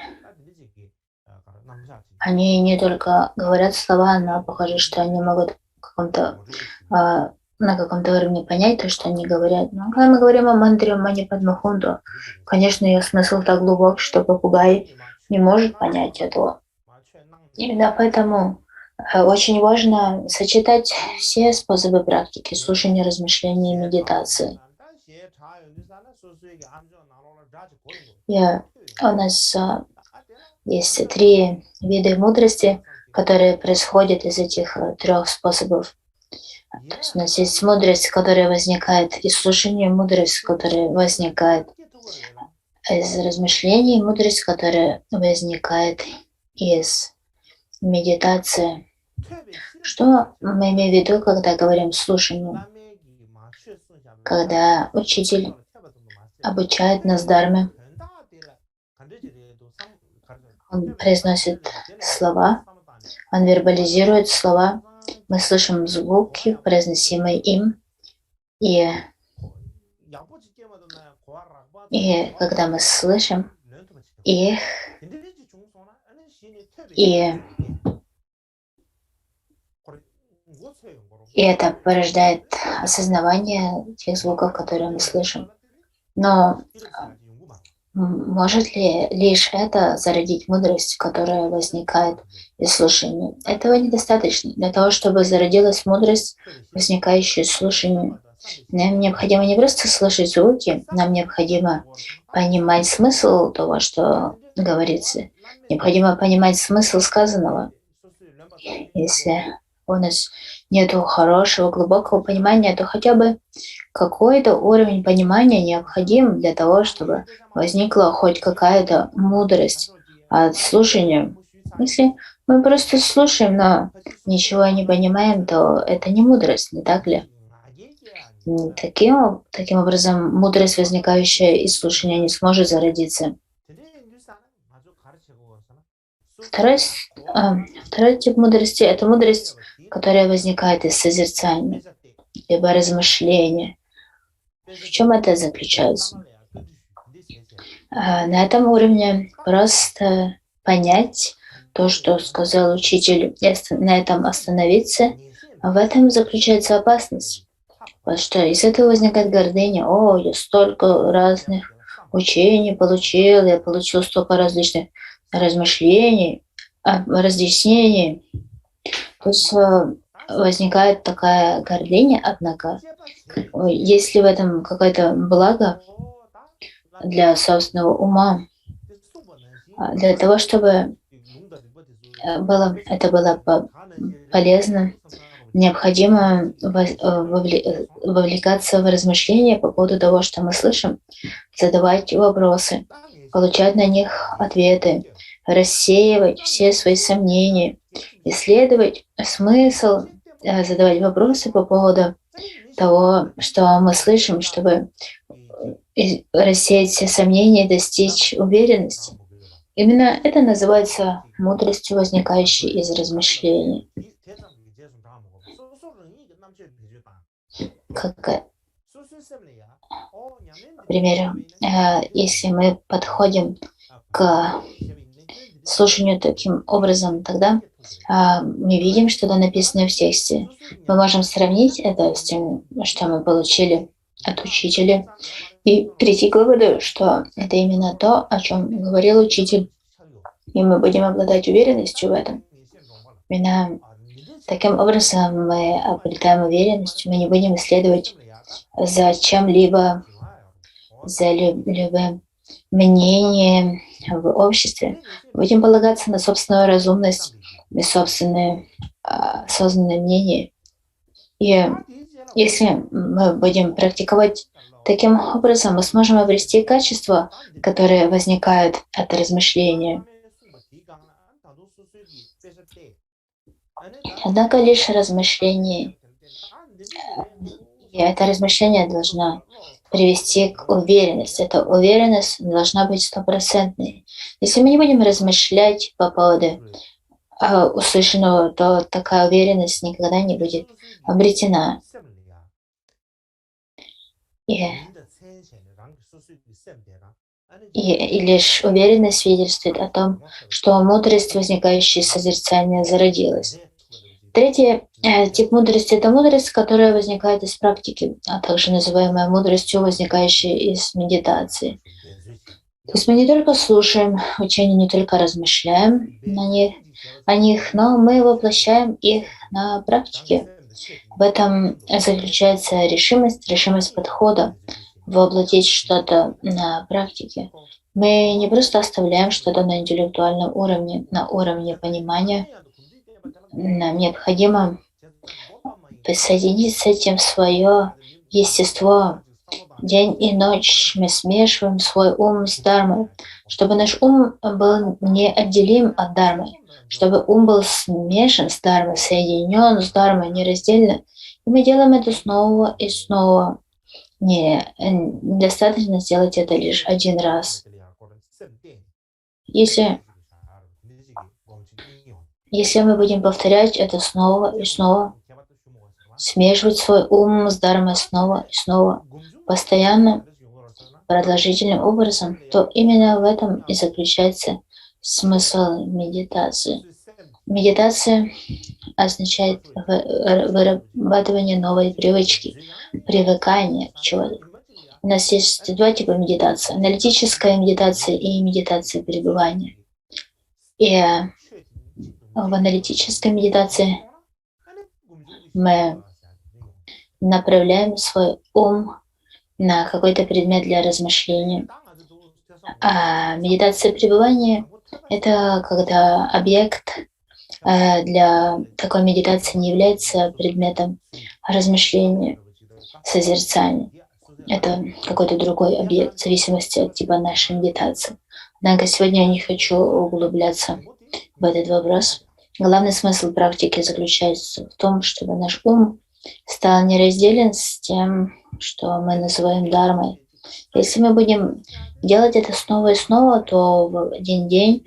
не только говорят слова, но похоже, что они могут на каком-то уровне понять то, что они говорят. Но когда мы говорим о мантре Мани Падме Хум, то, конечно, ее смысл так глубок, что попугай не может понять этого. Именно поэтому очень важно сочетать все способы практики: слушания, размышления и медитации. У нас есть 3 вида мудрости, которые происходят из этих 3 способов. То есть у нас есть мудрость, которая возникает из слушания, мудрость, которая возникает из размышлений, мудрость, которая возникает из медитации. Что мы имеем в виду, когда говорим слушание? Когда учитель обучает нас дарме, он произносит слова, он вербализирует слова, мы слышим звуки, произносимые им, и И когда мы слышим их, и, и это порождает осознавание тех звуков, которые мы слышим. Но может ли лишь это зародить мудрость, которая возникает из слушания? Этого недостаточно. Для того, чтобы зародилась мудрость, возникающая из слушания, нам необходимо не просто слышать звуки, нам необходимо понимать смысл того, что говорится. Необходимо понимать смысл сказанного. Если у нас нет хорошего, глубокого понимания, то хотя бы какой-то уровень понимания необходим для того, чтобы возникла хоть какая-то мудрость от слушания. Если мы просто слушаем, но ничего не понимаем, то это не мудрость, не так ли? Таким образом, мудрость, возникающая из слушания, не сможет зародиться. Второй тип мудрости – это мудрость, которая возникает из созерцания, либо размышления. В чем это заключается? На этом уровне просто понять то, что сказал учитель, и на этом остановиться, в этом заключается опасность. Потому что из этого возникает гордыня. О, я столько разных учений получил, я получил столько различных размышлений, разъяснений. То есть возникает такая гордыня, однако, есть ли в этом какое-то благо для собственного ума, для того, чтобы это было полезно, необходимо вовлекаться в размышления по поводу того, что мы слышим, задавать вопросы, получать на них ответы, рассеивать все свои сомнения, исследовать смысл, задавать вопросы по поводу того, что мы слышим, чтобы рассеять все сомнения и достичь уверенности. Именно это называется мудростью, возникающей из размышлений. К примеру, если мы подходим к слушанию таким образом, тогда мы видим что-то написанное в тексте. Мы можем сравнить это с тем, что мы получили от учителя, и прийти к выводу, что это именно то, о чем говорил учитель, и мы будем обладать уверенностью в этом. Именно таким образом мы обретаем уверенность, мы не будем исследовать за чем-либо, за любым мнением в обществе. Будем полагаться на собственную разумность и собственное осознанное мнение. И если мы будем практиковать таким образом, мы сможем обрести качества, которые возникают от размышления. Однако лишь размышление, и это размышление должно привести к уверенности. Эта уверенность должна быть стопроцентной. Если мы не будем размышлять по поводу услышанного, то такая уверенность никогда не будет обретена. И лишь уверенность свидетельствует о том, что мудрость, возникающая из созерцания, зародилась. Третий тип мудрости – это мудрость, которая возникает из практики, а также называемая мудростью, возникающей из медитации. То есть мы не только слушаем учения, не только размышляем о них, но мы воплощаем их на практике. В этом заключается решимость подхода, воплотить что-то на практике. Мы не просто оставляем что-то на интеллектуальном уровне, на уровне понимания. Нам необходимо присоединить с этим свое естество. День и ночь мы смешиваем свой ум с дharмой, чтобы наш ум был неотделим от дharмы, чтобы ум был смешан с дharмой, соединен с дharмой нераздельно. И мы делаем это снова и снова. Недостаточно сделать это лишь один раз. Если мы будем повторять это снова и снова, смешивать свой ум с дharмой снова и снова, постоянно, продолжительным образом, то именно в этом и заключается смысл медитации. Медитация означает вырабатывание новой привычки, привыкание к чему-то. У нас есть два типа медитации: аналитическая медитация и медитация пребывания. И в аналитической медитации мы направляем свой ум на какой-то предмет для размышления. А медитация пребывания — это когда объект для такой медитации не является предметом размышления, созерцания. Это какой-то другой объект, в зависимости от типа нашей медитации. Однако сегодня я не хочу углубляться в этот вопрос. Главный смысл практики заключается в том, чтобы наш ум стал неразделен с тем, что мы называем дармой. Если мы будем делать это снова и снова, то в один день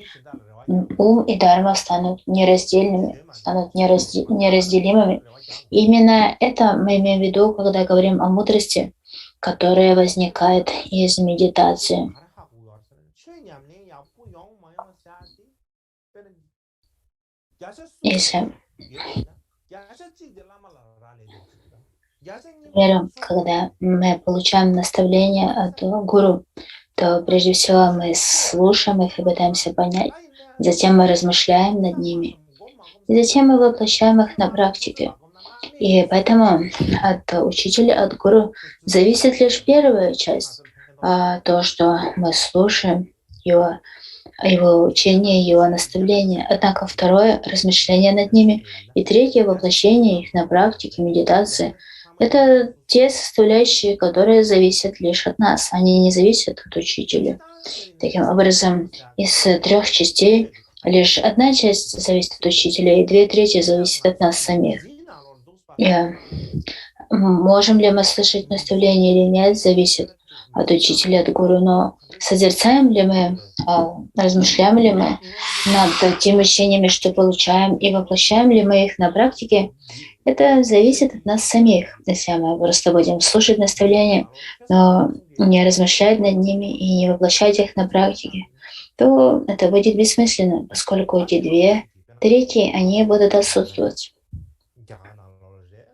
ум и дарма станут нераздельными, станут неразделимыми. И именно это мы имеем в виду, когда говорим о мудрости, которая возникает из медитации. Если, например, когда мы получаем наставления от гуру, то прежде всего мы слушаем их и пытаемся понять. Затем мы размышляем над ними. И затем мы воплощаем их на практике. И поэтому от учителя, от гуру зависит лишь первая часть. То, что мы слушаем, его учение, его наставление. Однако второе — размышление над ними. И третье — воплощение их на практике, медитации. Это те составляющие, которые зависят лишь от нас. Они не зависят от учителя. Таким образом, из трех частей лишь одна часть зависит от учителя, и 2/3 зависят от нас самих. И можем ли мы слышать наставления или нет, зависит от учителя, от гуру. Но созерцаем ли мы, размышляем ли мы над теми учениями, что получаем, и воплощаем ли мы их на практике, это зависит от нас самих. Если мы просто будем слушать наставления, но не размышлять над ними и не воплощать их на практике, то это будет бессмысленно, поскольку эти 2/3, они будут отсутствовать.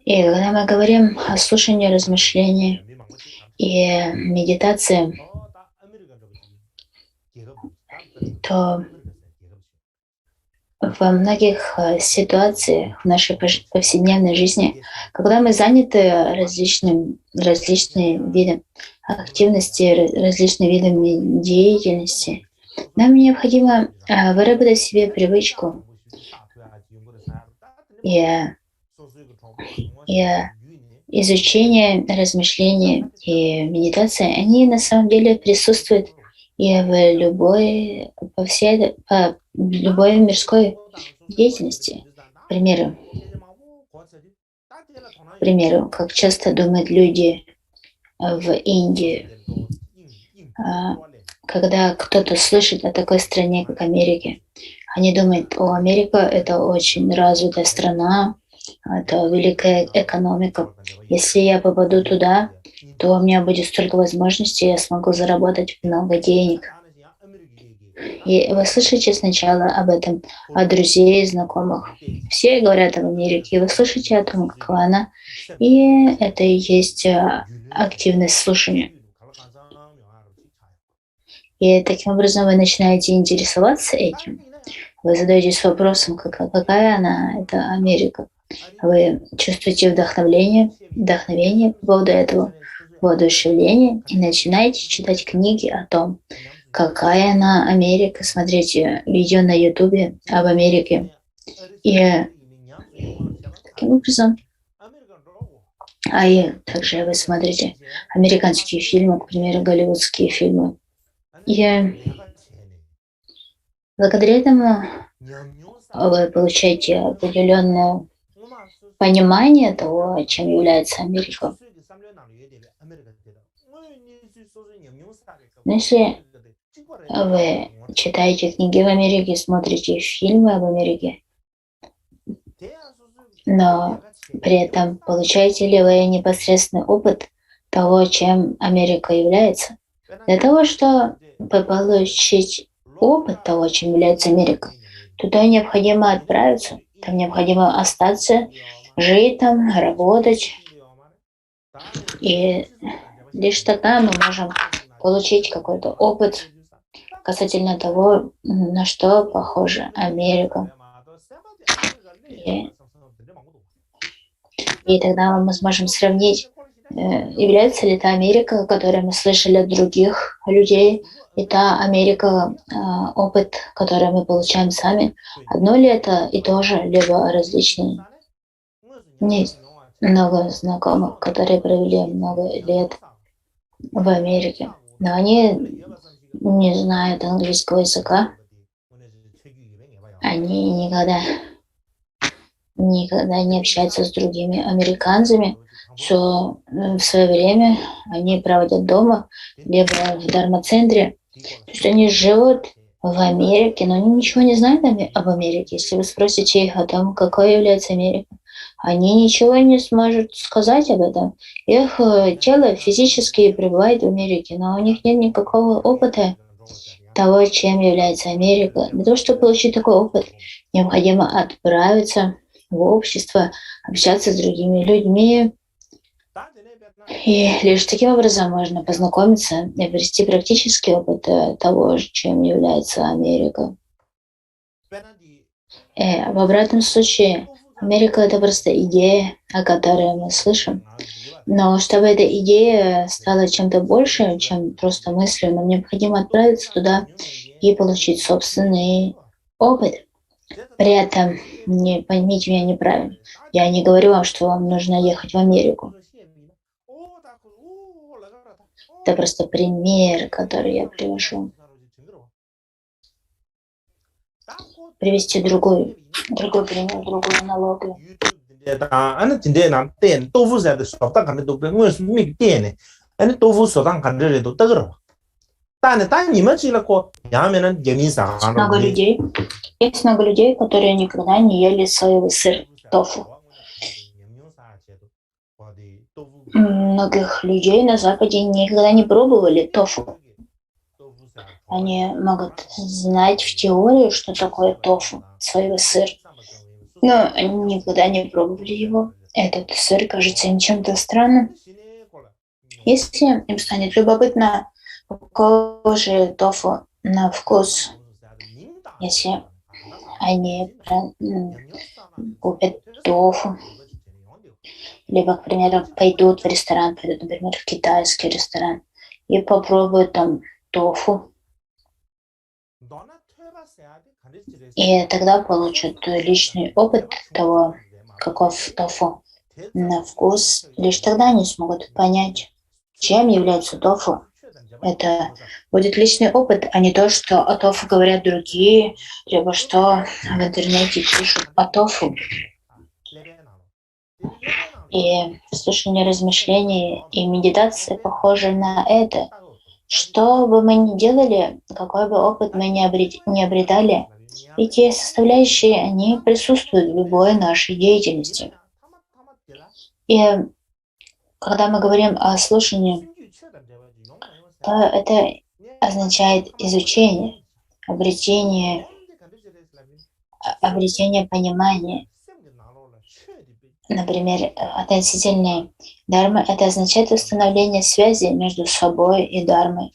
И когда мы говорим о слушании, размышлении и медитации, то во многих ситуациях в нашей повседневной жизни, когда мы заняты различными видами активности, различными видами деятельности, нам необходимо выработать себе привычку. И изучение, размышления и медитация, они на самом деле присутствуют и в любой мирской деятельности. К примеру, как часто думают люди в Индии, когда кто-то слышит о такой стране, как Америка. Они думают: о, Америка — это очень развитая страна, это великая экономика. Если я попаду туда, то у меня будет столько возможностей, я смогу заработать много денег. И вы слышите сначала об этом от друзей, знакомых. Все говорят об Америке, и вы слышите о том, какова она. И это и есть активность слушания. И таким образом вы начинаете интересоваться этим. Вы задаетесь вопросом, какая она, это Америка. Вы чувствуете вдохновение по поводу этого, воодушевление, и начинаете читать книги о том, какая она Америка, смотрите видео на Ютубе об Америке. И таким образом, и также вы смотрите американские фильмы, к примеру, голливудские фильмы. И благодаря этому вы получаете определенное понимание того, чем является Америка. Но если вы читаете книги в Америке, смотрите фильмы об Америке, но при этом получаете ли вы непосредственный опыт того, чем Америка является. Для того, чтобы получить опыт того, чем является Америка, туда необходимо отправиться, там необходимо остаться, жить там, работать. И лишь тогда мы можем получить какой-то опыт касательно того, на что похожа Америка. И, и тогда мы сможем сравнить, является ли та Америка, которую мы слышали от других людей, и та Америка, опыт, который мы получаем сами, одно ли это и то же, либо различные. Есть много знакомых, которые провели много лет в Америке, но они не знают английского языка, они никогда не общаются с другими американцами, все в свое время они проводят дома, либо в дарма-центре. То есть они живут в Америке, но они ничего не знают об Америке. Если вы спросите их о том, какой является Америка, они ничего не смогут сказать об этом. Их тело физически пребывает в Америке, но у них нет никакого опыта того, чем является Америка. Для того, чтобы получить такой опыт, необходимо отправиться в общество, общаться с другими людьми. И лишь таким образом можно познакомиться и обрести практический опыт того, чем является Америка. В обратном случае, Америка — это просто идея, о которой мы слышим. Но чтобы эта идея стала чем-то большим, чем просто мыслью, нам необходимо отправиться туда и получить собственный опыт. При этом, не поймите меня неправильно, я не говорю вам, что вам нужно ехать в Америку. Это просто пример, который я привожу. Привести другой пример, другую аналогию. Есть много людей, которые никогда не ели соевый сыр, тофу. Многих людей на Западе никогда не пробовали тофу. Они могут знать в теории, что такое тофу, соевый сыр, но они никогда не пробовали его. Этот сыр кажется им чем-то странным. Если им станет любопытно, какого же тофу на вкус, если они купят тофу, либо, к примеру, пойдут в ресторан, например, в китайский ресторан, и попробуют там тофу, и тогда получат личный опыт того, каков тофу на вкус. Лишь тогда они смогут понять, чем является тофу. Это будет личный опыт, а не то, что о тофу говорят другие, либо что в интернете пишут о тофу. И слушание размышлений и медитации похожи на это. Что бы мы ни делали, какой бы опыт мы ни обретали, эти составляющие, они присутствуют в любой нашей деятельности. И когда мы говорим о слушании, то это означает изучение, обретение понимания. Например, относительно дharмы — это означает установление связи между собой и дharмой.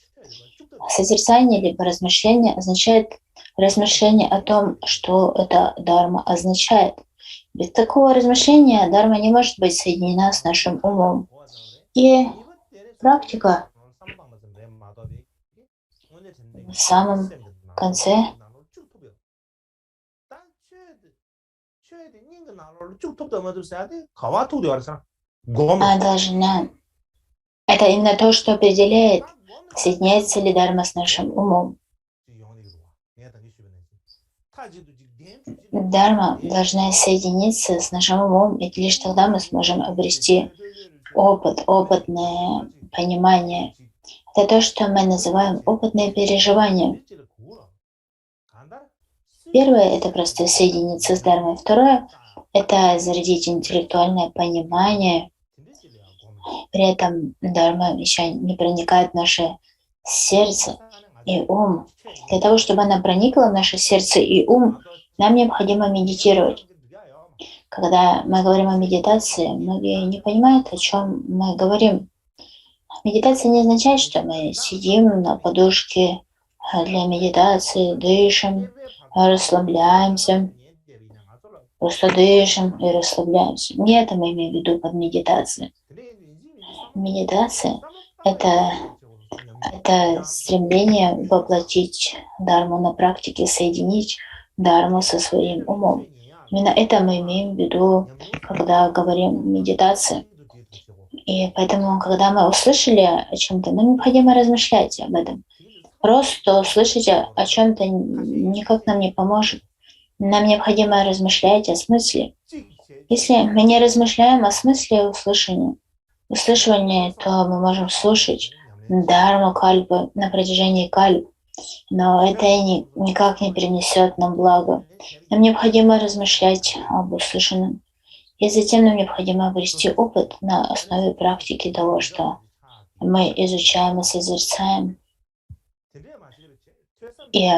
Созерцание либо размышление означает размышление о том, что эта дharма означает. Без такого размышления дharма не может быть соединена с нашим умом. И практика в самом конце должна. Это именно то, что определяет, соединяется ли дharма с нашим умом. Дharма должна соединиться с нашим умом, и лишь тогда мы сможем обрести опытное понимание. Это то, что мы называем опытное переживание. Первое — это просто соединиться с дharмой. Второе — это зарядить интеллектуальное понимание При этом дарма еще не проникает в наше сердце и ум. Для того, чтобы она проникла в наше сердце и ум, нам необходимо медитировать. Когда мы говорим о медитации, многие не понимают, о чем мы говорим. Медитация не означает, что мы сидим на подушке для медитации, дышим, расслабляемся, просто дышим и расслабляемся. Не это мы имеем в виду под медитацией. Медитация — это стремление воплотить дарму на практике, соединить дарму со своим умом. Именно это мы имеем в виду, когда говорим медитация. И поэтому, когда мы услышали о чем-то, нам необходимо размышлять об этом. Просто услышать о чем-то никак нам не поможет. Нам необходимо размышлять о смысле. Если мы не размышляем о смысле услышивания, то мы можем слушать дарму кальпы на протяжении кальп, но это никак не принесет нам благо. Нам необходимо размышлять об услышанном. И затем нам необходимо обрести опыт на основе практики того, что мы изучаем и созерцаем. И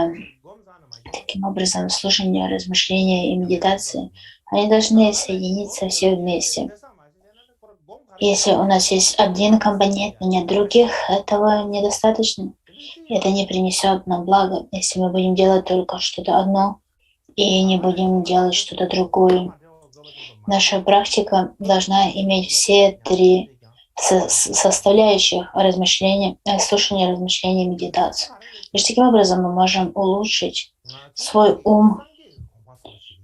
таким образом слушание, размышления и медитации, они должны соединиться все вместе. Если у нас есть один компонент, но нет других, этого недостаточно. Это не принесет нам блага, если мы будем делать только что-то одно и не будем делать что-то другое. Наша практика должна иметь все три составляющих размышления, слушания, размышления и медитацию. Лишь таким образом мы можем улучшить свой ум,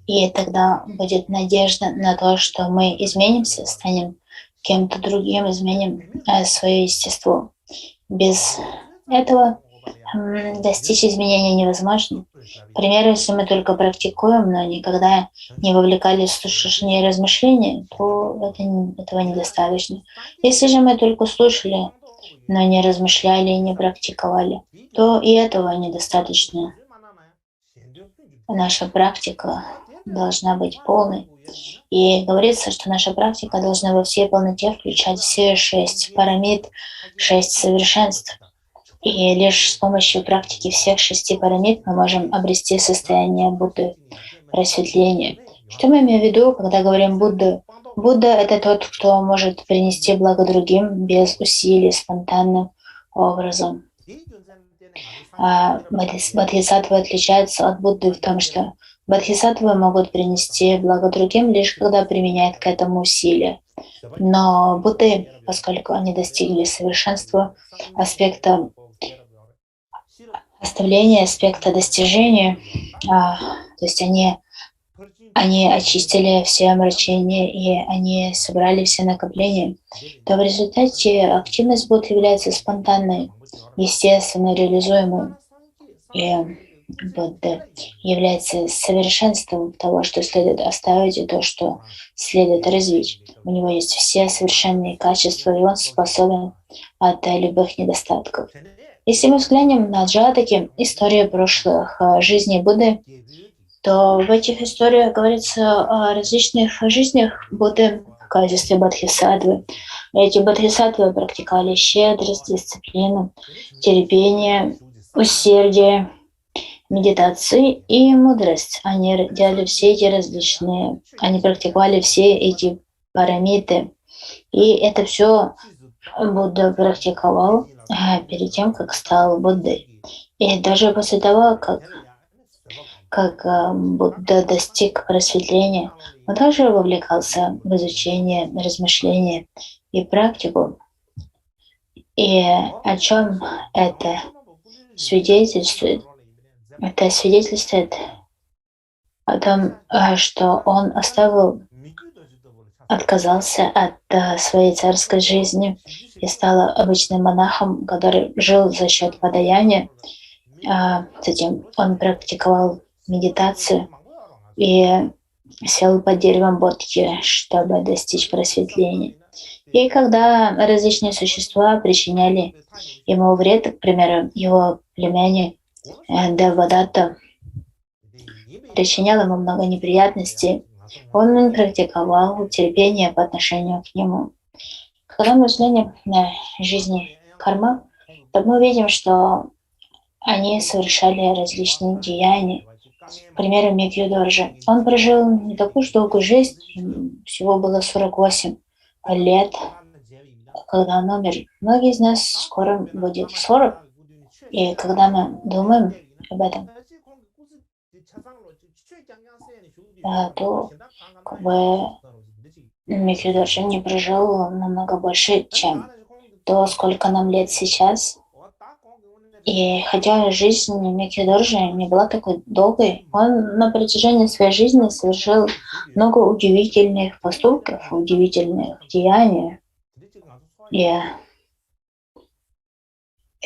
и тогда будет надежда на то, что мы изменимся, станем кем-то другим, изменим свое естество. Без этого достичь изменения невозможно. Например, если мы только практикуем, но никогда не вовлекались в слушание и размышления, то этого недостаточно. Если же мы только слушали, но не размышляли и не практиковали, то и этого недостаточно. Наша практика должна быть полной. И говорится, что наша практика должна во всей полноте включать все 6 парамид, 6 совершенств. И лишь с помощью практики всех 6 парамид мы можем обрести состояние Будды, просветления. Что мы имеем в виду, когда говорим Будда? Будда — это тот, кто может принести благо другим без усилий, спонтанным образом. Бодхисаттвы отличаются от Будды в том, что бодхисаттвы могут принести благо другим лишь когда применяют к этому усилия. Но Будды, поскольку они достигли совершенства, аспекта оставления, аспекта достижения, то есть они очистили все омрачения и они собрали все накопления, то в результате активность Будды является спонтанной, естественно реализуемой. И Будда является совершенством того, что следует оставить, и то, что следует развить. У него есть все совершенные качества, и он способен от любых недостатков. Если мы взглянем на Джатаки, истории прошлых жизней Будды, то в этих историях говорится о различных жизнях Будды в качестве бодхисаттвы. Эти бодхисаттвы практиковали щедрость, дисциплину, терпение, усердие, медитацию и мудрость. Они делали все эти они практиковали все эти парамиты. И это все Будда практиковал перед тем, как стал Буддой. И даже после того, как Будда достиг просветления, он также вовлекался в изучение, размышление и практику. И о чем это свидетельствует? Это свидетельствует о том, что он отказался от своей царской жизни и стал обычным монахом, который жил за счет подаяния. Затем он практиковал медитацию и сел под деревом бодхи, чтобы достичь просветления. И когда различные существа причиняли ему вред, к примеру, его племянник Девадатта причинял ему много неприятностей, он практиковал терпение по отношению к нему. Когда мы взглянем на жизни карма, то мы видим, что они совершали различные деяния. К примеру, Микьюдоржи. Он прожил не такую уж долгую жизнь, всего было 48 лет, когда он умер. Многие из нас скоро будет 40, и когда мы думаем об этом, то как бы Микьюдоржи не прожил намного больше, чем то, сколько нам лет сейчас. И хотя жизнь Микки не была такой долгой, он на протяжении своей жизни совершил много удивительных поступков, удивительных деяний. И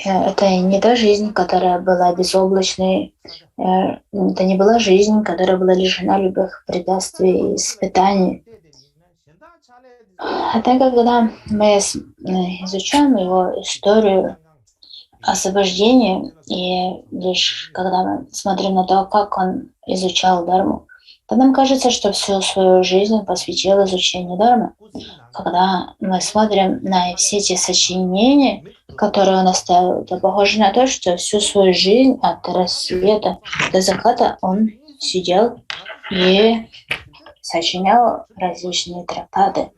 это не та жизнь, которая была безоблачной, это не была жизнь, которая была лишена любых препятствий и испытаний. Однако, когда мы изучаем его историю освобождения, и лишь когда мы смотрим на то, как он изучал Дharму, то нам кажется, что всю свою жизнь посвятил изучению Дharмы. Когда мы смотрим на все эти сочинения, которые он оставил, то похоже на то, что всю свою жизнь от рассвета до заката он сидел и сочинял различные трактаты.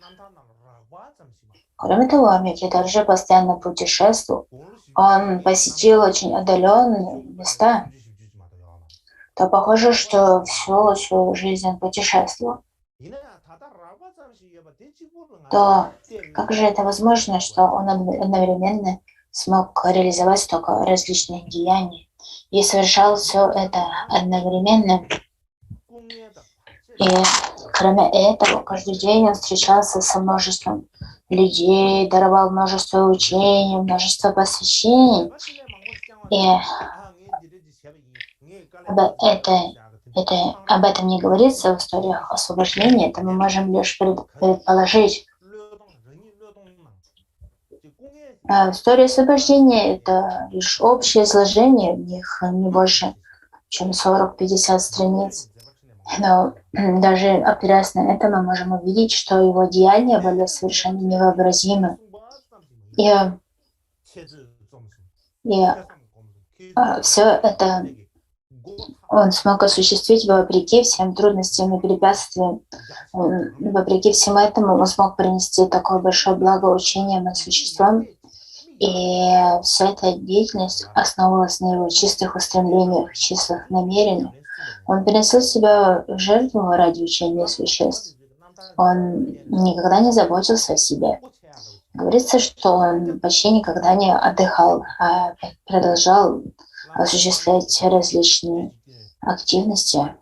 Кроме того, Микки также постоянно путешествовал. Он посетил очень отдаленные места. То похоже, что всю свою жизнь он путешествовал. То как же это возможно, что он одновременно смог реализовать столько различных деяний и совершал все это одновременно? И кроме этого, каждый день он встречался со множеством людей, даровал множество учений, множество посвящений. И об этом не говорится в историях освобождения, это мы можем лишь предположить. А история освобождения — это лишь общее изложение, в них не больше, чем 40-50 страниц. Но даже опираясь на это, мы можем увидеть, что его деяния были совершенно невообразимы. И все это он смог осуществить вопреки всем трудностям и препятствиям. Вопреки всему этому он смог принести такое большое благо учениям и существам. И вся эта деятельность основывалась на его чистых устремлениях, чистых намерениях. Он приносил себя в жертву ради учения существ. Он никогда не заботился о себе. Говорится, что он почти никогда не отдыхал, а продолжал осуществлять различные активности.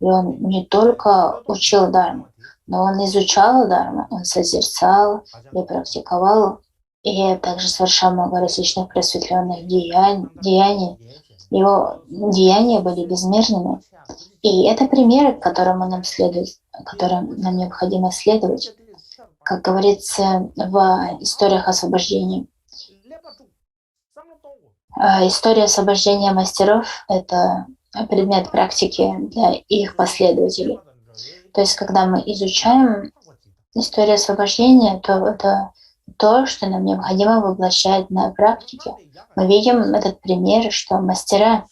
И он не только учил Дharmu, но он изучал Дharmu, он созерцал и практиковал, и также совершал много различных просветленных деяний. Его деяния были безмерными. И это примеры, которым нам необходимо следовать. Как говорится в историях освобождения. История освобождения мастеров — это предмет практики для их последователей. То есть, когда мы изучаем историю освобождения, то это то, что нам необходимо воплощать на практике. Мы видим этот пример, что мастера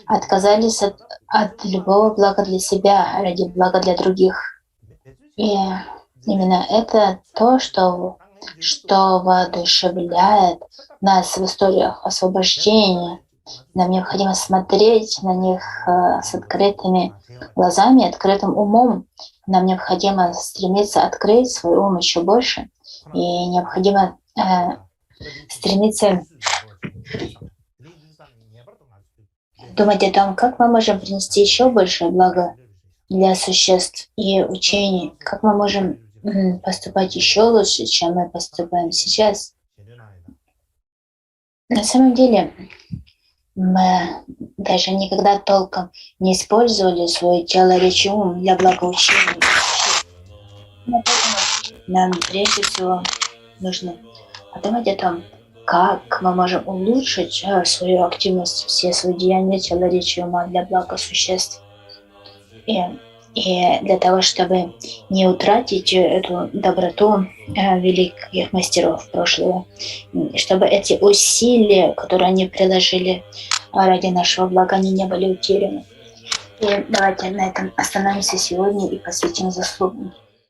отказались от любого блага для себя ради блага для других. И именно это то, что воодушевляет нас в историях освобождения. Нам необходимо смотреть на них с открытыми глазами, открытым умом. Нам необходимо стремиться открыть свой ум еще больше. И необходимо стремиться думать о том, как мы можем принести еще большее благо для существ и учений, как мы можем поступать еще лучше, чем мы поступаем сейчас. На самом деле, мы даже никогда толком не использовали свое тело, речь и ум для благоучения. Но поэтому нам прежде всего нужно подумать о том, как мы можем улучшить свою активность, все свои деяния, тело, речь и ума для блага существ. И И для того, чтобы не утратить эту доброту великих мастеров прошлого, чтобы эти усилия, которые они приложили ради нашего блага, они не были утеряны. И давайте на этом остановимся сегодня и посвятим заслугам.